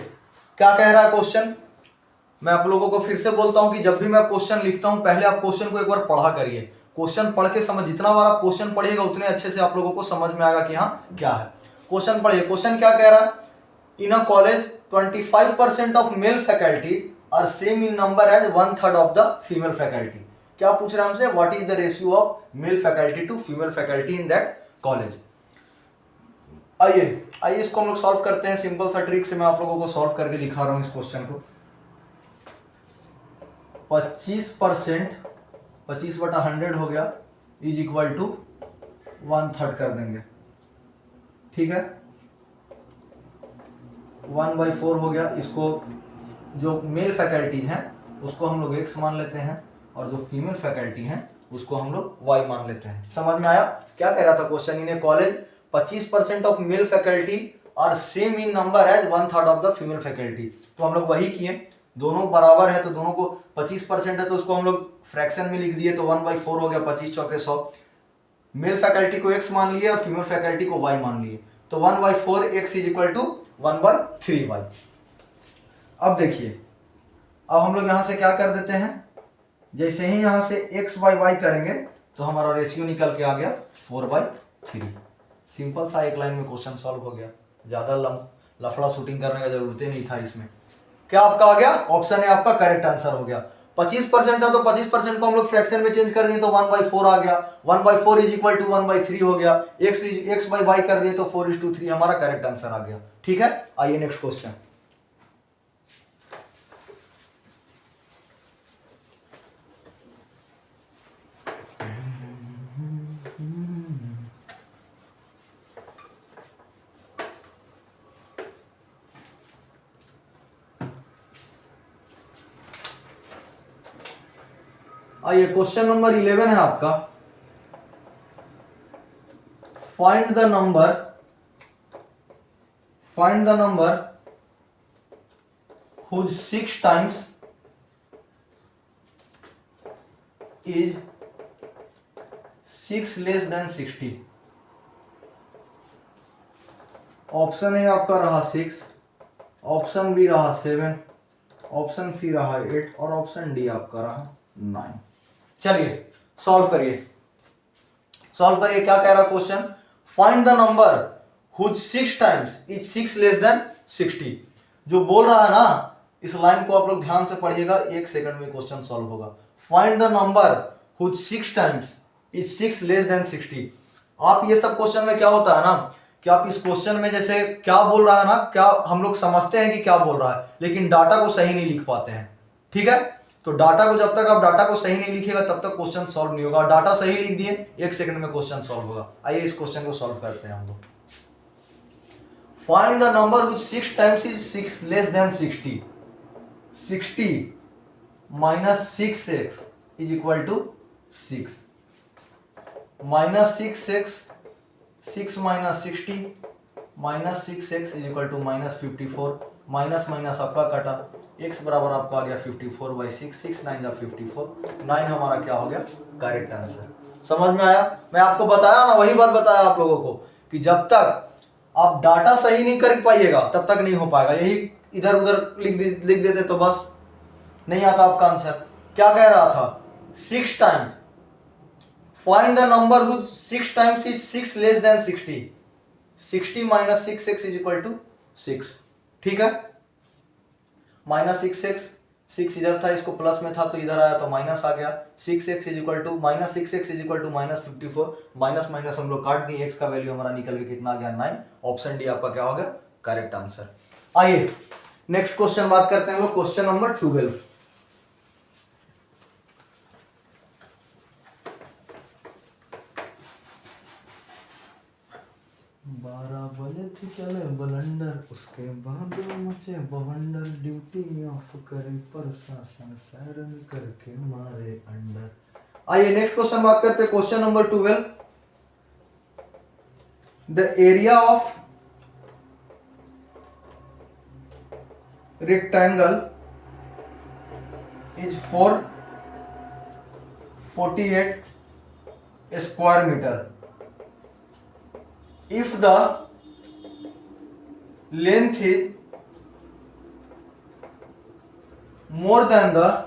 क्या कह रहा है क्वेश्चन, मैं आप लोगों को फिर से बोलता हूं कि जब भी मैं क्वेश्चन लिखता हूं पहले आप क्वेश्चन को एक बार पढ़ा करिए। क्वेश्चन पढ़ के समझ, जितना बार आप क्वेश्चन पढ़िएगा उतने अच्छे से आप लोगों को समझ में आएगा कि हाँ क्या है। क्वेश्चन पढ़िए, क्वेश्चन क्या कह रहा है, in a college 25% of male faculties are same in number as 1/3 of the female faculty. क्या पूछ रहा है हमसे, what is the ratio of male faculty to female faculty in that college. आइए इसको हम लोग सॉल्व करते हैं। सिंपल सा ट्रिक से मैं आप लोगों को सॉल्व करके दिखा रहा हूं इस क्वेश्चन को। 25%, 25/100 हो गया, इज इक्वल टू 1/3 कर देंगे, ठीक है। 1/4 हो गया, इसको जो मेल फैकल्टीज हैं उसको हम लोग x मान लेते हैं और जो फीमेल फैकल्टी हैं उसको हम लोग y मान लेते हैं। समझ में आया क्या कह रहा था question, in college 25% of male faculty are same in number as 1/3 of the female faculty. तो हम लोग वही किए, दोनों बराबर है तो दोनों को 25% है तो उसको हम लोग फ्रैक्शन में लिख दिए, तो 1/4 हो गया, 25 चौके 100। मेल फैकल्टी को x मान लिए और फीमेल फैकल्टी को y मान लिए, तो 1/4 x is equal to 1/3y। अब देखिए, अब हम लोग यहां से क्या कर देते हैं, जैसे ही यहां से x/y करेंगे तो हमारा रेशियो निकल के आ गया 4/3। सिंपल सा एक लाइन में क्वेश्चन सॉल्व हो गया, ज्यादा लफड़ा शूटिंग करने का जरूरत ही नहीं था इसमें। क्या आपका आ गया, ऑप्शन है आपका करेक्ट आंसर हो गया। 25% था तो 25% को हम लोग फ्रैक्शन में चेंज कर दिए तो 1/4 आ गया। 1/4 इज इक्वल टू 1/3 हो गया। x बाई वाई कर दिए तो 4:3 हमारा करेक्ट आंसर आ गया। ठीक है, आइए नेक्स्ट क्वेश्चन। आइए क्वेश्चन नंबर 11 है आपका। Find the number whose 6 times is 6 less than 60। Option A आपका रहा 6, ऑप्शन बी रहा 7, ऑप्शन सी रहा 8 और ऑप्शन डी आपका रहा 9। चलिए सॉल्व करिए। क्या कह रहा question, find the number whose 6 times is 6 less than 60। जो बोल रहा है ना, इस लाइन को आप लोग ध्यान से पढ़िएगा, 1 सेकंड में क्वेश्चन सॉल्व होगा। Find the number whose 6 times is 6 less than 60। आप ये सब क्वेश्चन में क्या होता है ना कि आप इस क्वेश्चन में जैसे क्या बोल रहा है ना, क्या हम लोग समझते हैं कि क्या बोल रहा है, लेकिन डाटा को सही नहीं लिख पाते हैं। ठीक है, तो डाटा को जब तक आप डाटा को सही नहीं लिखिएगा तब तक क्वेश्चन सॉल्व नहीं होगा। डाटा सही लिख दिए 1 सेकंड में क्वेश्चन सॉल्व होगा। आइए इस क्वेश्चन को सॉल्व करते हैं हम लोग। Find the number which 6 times is 6 less than 60। 60 minus 6x is equal to 6 minus 6x, 6 minus 60 minus 6x is equal to minus 54। Minus minus आपका कटा, x बराबर आपका आ गया 54/6, 6 9 जा 54, 9 हमारा क्या हो गया करेक्ट आंसर। समझ में आया? मैं आपको बताया ना, वही बात बताया आप लोगों को कि जब तक आप डाटा सही नहीं कर पाइएगा तब तक नहीं हो पाएगा। यही इधर उधर लिख देते तो बस नहीं आता आपका आंसर। क्या कह रहा था, 6 times, find the number which 6 times is 6 less than 60। 60 minus 6x is equal to 6। ठीक है, माइनस 6x, 6 इधर था, इसको प्लस में था तो इधर आया तो माइनस आ गया। 6x is equal to minus 6x is equal to minus 54। Minus minus हम लोग काट दिए, x का वैल्यू हमारा निकल के कितना आ गया 9। ऑप्शन डी आपका क्या हो गया करेक्ट आंसर। आइए नेक्स्ट क्वेश्चन बात करते हैं हम लोग, क्वेश्चन नंबर 12। थी चले बलंडर, उसके बाद मचे बवंडर, ड्यूटी ऑफ करे प्रशासन, सायरन करके मारे अंडर। आइए नेक्स्ट क्वेश्चन बात करते हैं, question number 12। The area of rectangle is 448 square meter if the length is more than the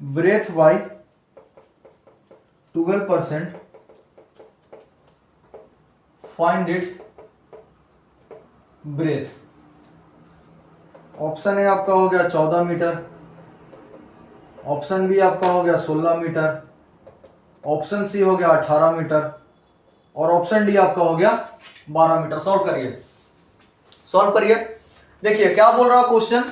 breadth by 12%, find its breadth। Option A आपका हो गया 14 मीटर, ऑप्शन बी आपका हो गया 16 मीटर, ऑप्शन सी हो गया 18 मीटर और ऑप्शन डी आपका हो गया 12 मीटर। सॉल्व करिए। देखिए क्या बोल रहा question,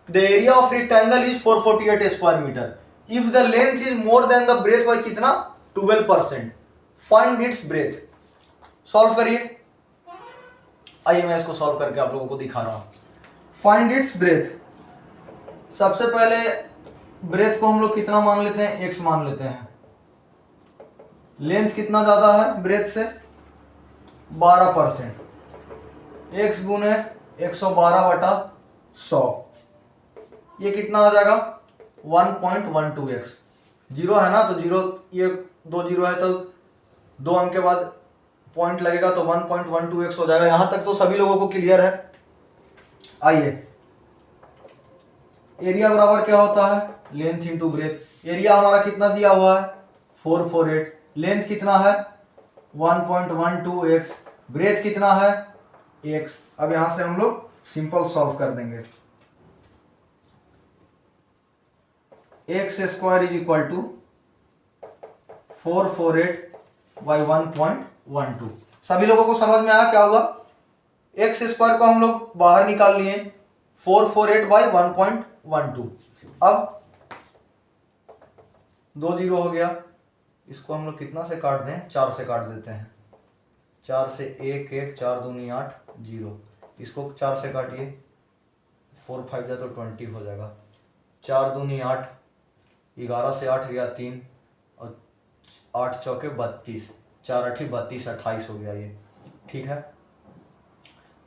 the area of rectangle is 448 square metre if the length is more than the breadth by कितना 12%, फाइंड इट्स ब्रेथ। सॉल्व करिए। आइए मैं इसको सॉल्व करके आप लोगों को दिखा रहा हूं। Find its breath. सबसे पहले ब्रेथ को हम लोग कितना मान लेते हैं, x मान लेते हैं। लेंथ कितना ज्यादा है ब्रेथ से 12%, x गुने 112/100, ये कितना आ जाएगा 1.12x। जीरो है ना तो जीरो, ये 2 जीरो है तो 2 अंक के बाद पॉइंट लगेगा तो 1.12x हो जाएगा। यहां तक तो सभी लोगों को क्लियर है। आइए एरिया बराबर क्या होता है, लेंथ इंटू ब्रेथ। एरिया हमारा कितना दिया हुआ है 448, लेंथ कितना है 1.12x, ब्रेथ कितना है x। अब यहां से हम लोग सिंपल सॉल्व कर देंगे। X square is equal to 448 by 1.12। सभी लोगों को समझ में आया क्या होगा? एक्स स्क्वायर को हम लोग बाहर निकाल लिए 448 बाई 1.12। अब 2 जीरो हो गया, इसको हम लोग कितना से काट दें? 4 से काट देते हैं। 4 से 1 1, 4 दूनी 8, 0। इसको 4 से काटिए, 4 5 जा तो 20 हो जाएगा। 4 दूनी 8, 11 से 8 गया 3 और 8 चौके 32, 4 8 32, 28 हो गया ये। ठीक है,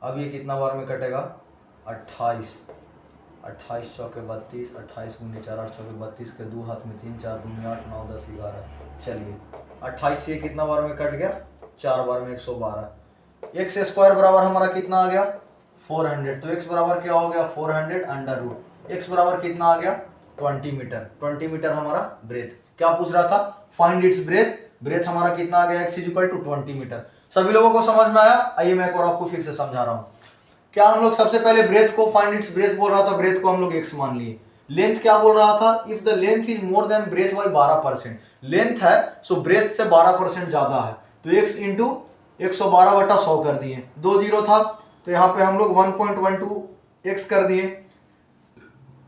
अब ये कितना बार में कटेगा? 28, 28 चौके 32, 28 गुने 4, 8 चौके 32 के 2 हाथ में 3, 4 दूनी 8, 9 10 11। चलिए 28 से कितना बार में कट गया? 4 बार में 112। एक्स स्क्वायर बराबर हमारा कितना आ गया? 400। तो एक्स बराबर क्या हो गया? 400 अंडर रूट। एक्स बराबर कितना आ गया? 20 मीटर। 20 मीटर हमारा ब्रेथ। क्या पूछ रहा था? Find its breath. ब्रेथ हमारा कितना आ गया? X is equal to 20 metre. सभी लोगों को समझ में आया? आइए मैं एक और आपको फिर से समझा रहा हूं। क्या हम लोग सबसे पहले ब्रेथ को फाइंड इट्स ब्रेथ बोल रहा था, ब्रेथ को हम लोग एक्स मान लिए। लेंथ क्या बोल रहा था? If the length is more than breadth by 12%। Length है सो ब्रेथ से 12% ज्यादा है, तो एक्स इंटू 112/100 कर दिए। 2 जीरो था तो यहाँ पे हम लोग 1.12 एक्स कर दिए।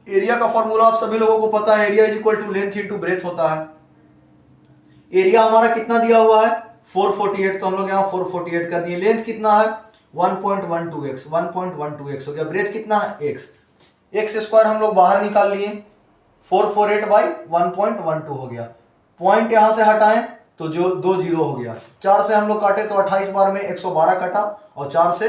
एरिया का फॉर्मूला आप सभी लोगों को पता है, area is equal to length into breadth होता है। एरिया हमारा कितना दिया हुआ है? 448, तो हम लोग यहाँ 448 कर दिए। लेंथ कितना है? 1.12x, 1.12x हो गया। ब्रेथ कितना है? x। एक्स स्क्वायर हम लोग बाहर निकाल लिए, 448 बाई 1.12 हो गया। पॉइंट यहां से हटाएं तो जो 2 जीरो हो गया। 4 से हम लोग काटे तो 28 बार में 112 कटा, और 4 से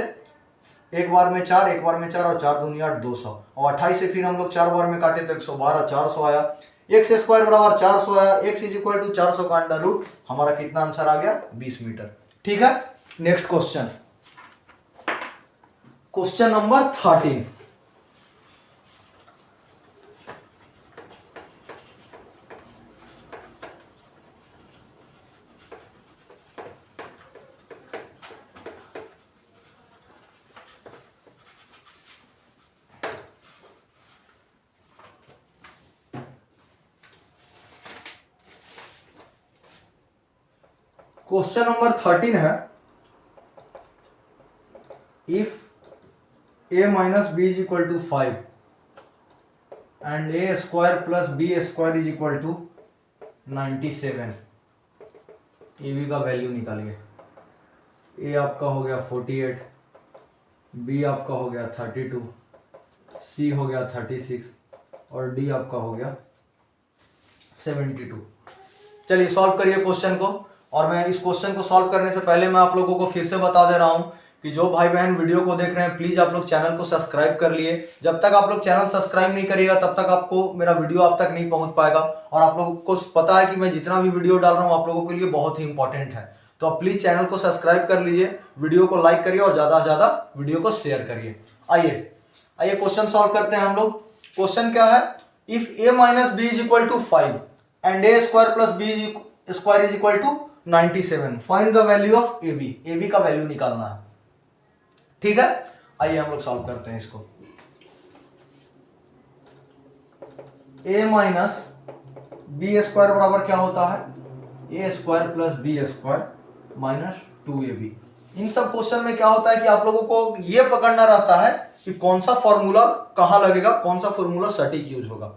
एक बार में 4, एक बार में 4, और 4 दूनी 8, 200। और 28 से फिर हम लोग 4 बार में काटे तो 112, 400 आया। एक्स स्क्वायर बराबर 400 आया। एक्स इज इक्वल टू 400 का अंडर रूट। हमारा कितना आंसर आ गया? 20 मीटर। ठीक है, next question, question number 13। Question number 13 है, if a minus b is equal to 5 and a square plus b square is equal to 97, a b का value निकालिए। ए आपका हो गया 48, बी आपका हो गया 32, सी हो गया 36 और डी आपका हो गया 72। चलिए सॉल्व करिए क्वेश्चन को। और मैं इस क्वेश्चन को सॉल्व करने से पहले मैं आप लोगों को फिर से बता दे रहा हूं कि जो भाई बहन वीडियो को देख रहे हैं प्लीज आप लोग चैनल को सब्सक्राइब कर लिए। जब तक आप लोग चैनल सब्सक्राइब नहीं करिएगा तब तक आपको मेरा वीडियो आप तक नहीं पहुंच पाएगा। और आप लोगों को पता है कि मैं जितना भी वीडियो डाल रहा हूं आप लोगों के लिए बहुत ही इंपॉर्टेंट है, तो आप प्लीज चैनल को सब्सक्राइब कर लीजिए, वीडियो को लाइक करिए और ज्यादा से ज्यादा वीडियो को शेयर करिए। आइए क्वेश्चन सॉल्व करते हैं हम लोग। क्वेश्चन क्या है? If a minus b is equal to 5 and a square plus b square is equal to 97, find the value of a b का वैल्यू निकालना है। ठीक है, आइए हम लोग सॉल्व करते हैं इसको। a माइनस बी स्क्वायर बराबर क्या होता है? A square plus b square minus 2ab। इन सब क्वेश्चन में क्या होता है कि आप लोगों को यह पकड़ना रहता है कि कौन सा फॉर्मूला कहां लगेगा, कौन सा फॉर्मूला सटीक यूज होगा।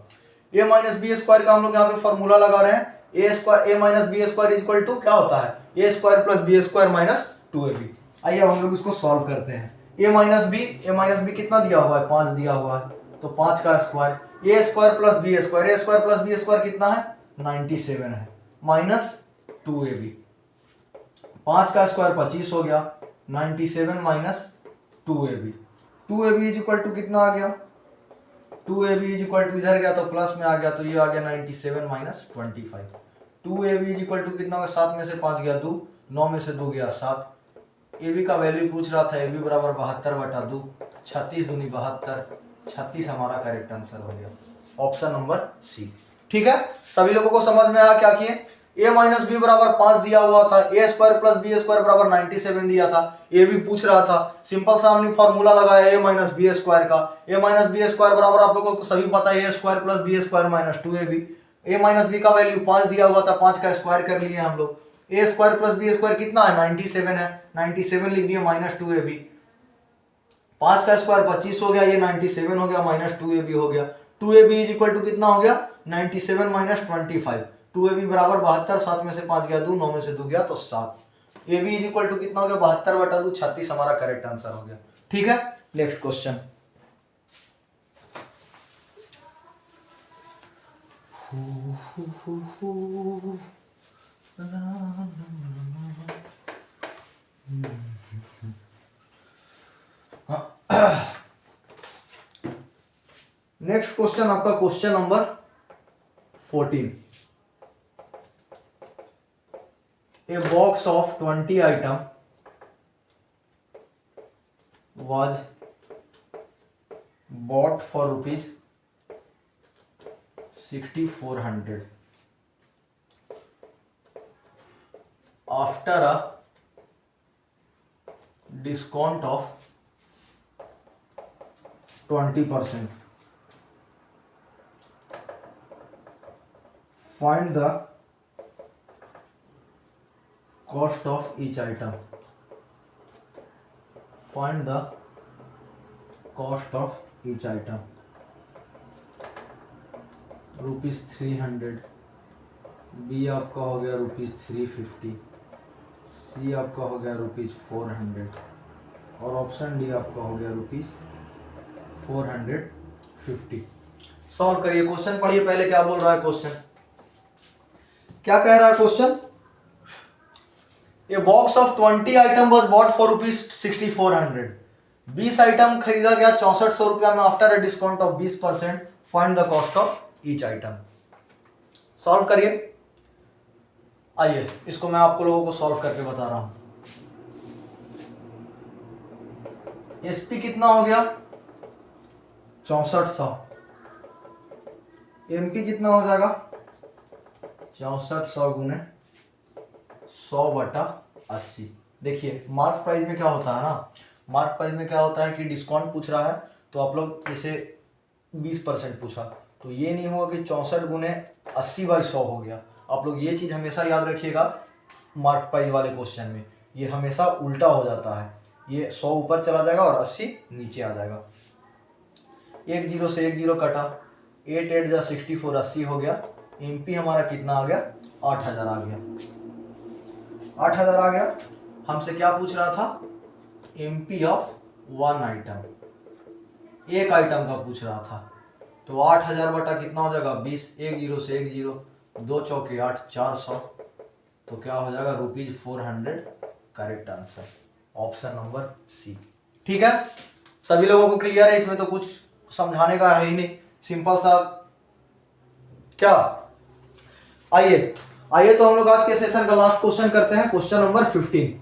a माइनस बी स्क्वायर का हम लोग यहाँ पे फॉर्मूला लगा रहे हैं। A minus b square is equal to क्या होता है? A square plus b square minus 2ab। आइए हम लोग इसको सॉल्व करते हैं। ए माइनस बी कितना दिया हुआ है? 5 दिया हुआ है, तो 5 का स्क्वायर। ए स्क्वायर प्लस बी स्क्वायर कितना है? 97 है, माइनस 2ab। 5 का स्क्वायर 25 हो गया, 97 minus 2ab। 2ab is equal to कितना आ गया? 2ab इज इक्वल टू इधर गया तो प्लस में आ गया, तो ये आ गया 97 minus 25। 2ab is equal to कितना होगा? 7 में से 5 गया 2, 9 में से 2 गया 7। ab का वैल्यू पूछ रहा था, ab बराबर 72/2, 36 दूनी 72, 36 हमारा करेक्ट आंसर हो गया, ऑप्शन नंबर सी। ठीक है, सभी लोगों को समझ में आया क्या किए? a माइनस बी बराबर 5 दिया हुआ था, ए स्क्वायर प्लस बी स्क्वायर बराबर 97 दिया था, ए भी पूछ रहा था। सिंपल सा हमने फॉर्मूला लगाया ए माइनस बी स्क्वायर का। ए माइनस बी स्क्वायर बराबर आप लोगों को सभी पता है a square plus b square minus 2ab। A minus b का वैल्यू 5 दिया हुआ था, 5 का स्क्वायर कर लिए हम लोग। ए स्क्वायर प्लस बी स्क्वायर कितना है 97 है, 97 लिख दिया माइनस 2ab। 5 का स्क्वायर 25 हो गया, ये 97 हो गया माइनस 2ab हो गया। 2ab इज इक्वल टू कितना हो गया 97 माइनस 25। 2ab बराबर 72, 7 में से 5 गया 2, 9 में से 2 गया तो 7। ab इज इक्वल टू कितना हो गया 72 बटा 2 36 हमारा करेक्ट आंसर हो गया। ठीक है, नेक्स्ट क्वेश्चन। नेक्स्ट क्वेश्चन आपका question number 14। A box of 20 item was bought for rupees 6400 after a discount of 20%. Find the cost of each item. Find the cost of each item. Rupees 300, b आपका हो गया rupees 350, सी आपका हो गया rupees 400 और option D आपका हो गया रुपीज़ 450। सॉल्व करिए, क्वेश्चन पढ़िए पहले क्या बोल रहा है क्वेश्चन, क्या कह रहा है question. A box of 20 item was bought for rupees 6400. 20 item खरीदा गया 6400 रुपया में after a discount of 20%। Find the cost of each item. Solve करिए। आइए इसको मैं आपको लोगों को सॉल्व करके बता रहा हूं। एसपी कितना हो गया 6400, एमपी कितना हो जाएगा 6400 गुने 100/80। देखिए मार्क प्राइस में क्या होता है ना, मार्क प्राइस में क्या होता है कि डिस्काउंट पूछ रहा है तो आप लोग जैसे 20% पूछा तो ये नहीं होगा कि 64 गुने 80/100 हो गया। आप लोग ये चीज़ हमेशा याद रखिएगा, मार्क प्राइस वाले क्वेश्चन में ये हमेशा उल्टा हो जाता है, ये 100 ऊपर चला जाएगा और 80 नीचे आ जाएगा। 1 0 से 1 0 कटा, 8 8 जा 64 80 हो गया। एमपी हमारा कितना आ गया 8000 आ गया, 8000 आ गया। हमसे क्या पूछ रहा था एमपी ऑफ वन आइटम, एक आइटम का पूछ रहा था तो 8000 बटा कितना हो जाएगा 20, 1 0 से 1 0, 2 चौके 8 400 तो क्या हो जाएगा rupees 400। Correct answer option number c. ठीक है, सभी लोगों को क्लियर है, इसमें तो कुछ समझाने का है ही नहीं, सिंपल सा क्या। आइए आइए तो हम लोग आज के सेशन का लास्ट क्वेश्चन करते हैं, क्वेश्चन नंबर 15।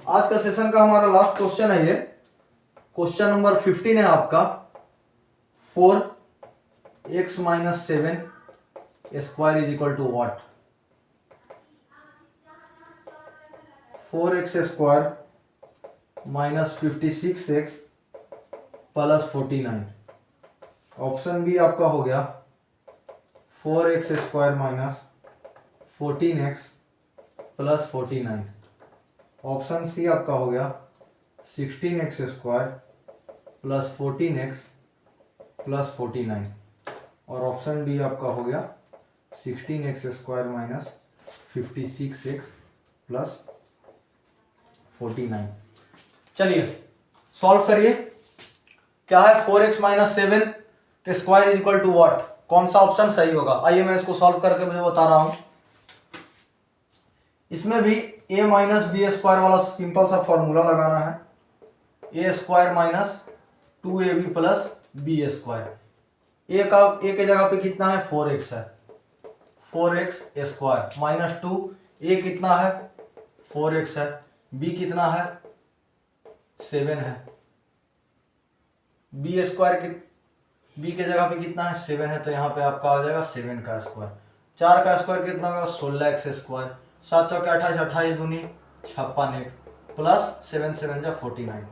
आज का सेशन का हमारा लास्ट क्वेश्चन है ये, क्वेश्चन नंबर 15 है आपका। 4x - 7 square is equal to what. 4x square minus 56x plus 49। Option b आपका हो गया 4x square minus 14x plus 49। Option c आपका हो गया 16x square plus 14x plus 49 और ऑप्शन डी आपका हो गया 16x square minus 56x plus 49। चलिए सॉल्व करिए। क्या है 4x - 7 के square is equal to what, कौन सा ऑप्शन सही होगा। आइए मैं इसको सॉल्व करके मुझे बता रहा हूं। इसमें भी a माइनस बी स्क्वायर वाला सिंपल सा फॉर्मूला लगाना है। a square minus 2ab plus b square. A के जगह पे कितना है 4x है, 4x स्क्वायर माइनस 2, ए कितना है 4x है, बी कितना है 7 है, बी स्क्वायर की बी के जगह पे कितना है 7 है, तो यहाँ पे आपका आ जाएगा 7 का स्क्वायर। 4 का स्क्वायर कितना होगा 16x स्क्वायर। 7 चौके 28, 28 दूनी 56x प्लस 7 7 जा 49।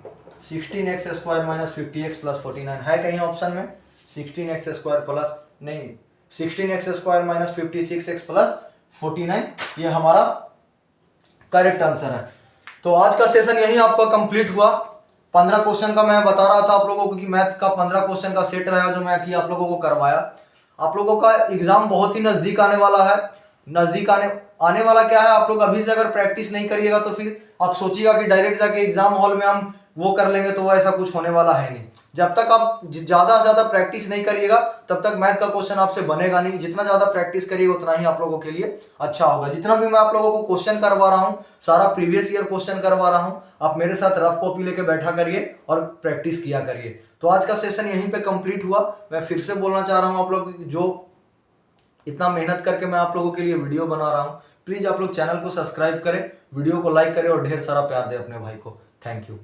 16x square minus 50x plus 49 है कहीं ऑप्शन में? 16x स्क्वायर प्लस नहीं, 16x square minus 56x plus 49 ये हमारा करेक्ट आंसर है। तो आज का सेशन यही आपका कंप्लीट हुआ। 15 क्वेश्चन का मैं बता रहा था आप लोगों को कि मैथ का 15 क्वेश्चन का सेट रहेगा जो मैं कि आप लोगों को करवाया। आप लोगों का एग्जाम बहुत ही नजदीक आने वाला है। नजदीक आने वाला क्या है, आप लोग अभी से अगर प्रैक्टिस नहीं करिएगा तो फिर आप सोचिएगा कि डायरेक्ट जाके एग्जाम हॉल में हम वो कर लेंगे, तो वो ऐसा कुछ होने वाला है नहीं। जब तक आप ज्यादा से ज्यादा प्रैक्टिस नहीं करिएगा तब तक मैथ का क्वेश्चन आपसे बनेगा नहीं। जितना ज्यादा प्रैक्टिस करिएगा उतना ही आप लोगों के लिए अच्छा होगा। जितना भी मैं आप लोगों को क्वेश्चन करवा रहा हूँ सारा प्रीवियस ईयर क्वेश्चन करवा रहा हूँ। आप मेरे साथ रफ कॉपी लेके बैठा करिए और प्रैक्टिस किया करिए। तो आज का सेशन यहीं पे कंप्लीट हुआ। मैं फिर से बोलना चाह रहा हूँ आप लोग, जो इतना मेहनत करके मैं आप लोगों के लिए वीडियो बना रहा हूँ, प्लीज आप लोग चैनल को सब्सक्राइब करें, वीडियो को लाइक करें और ढेर सारा प्यार दें अपने भाई को। Thank you.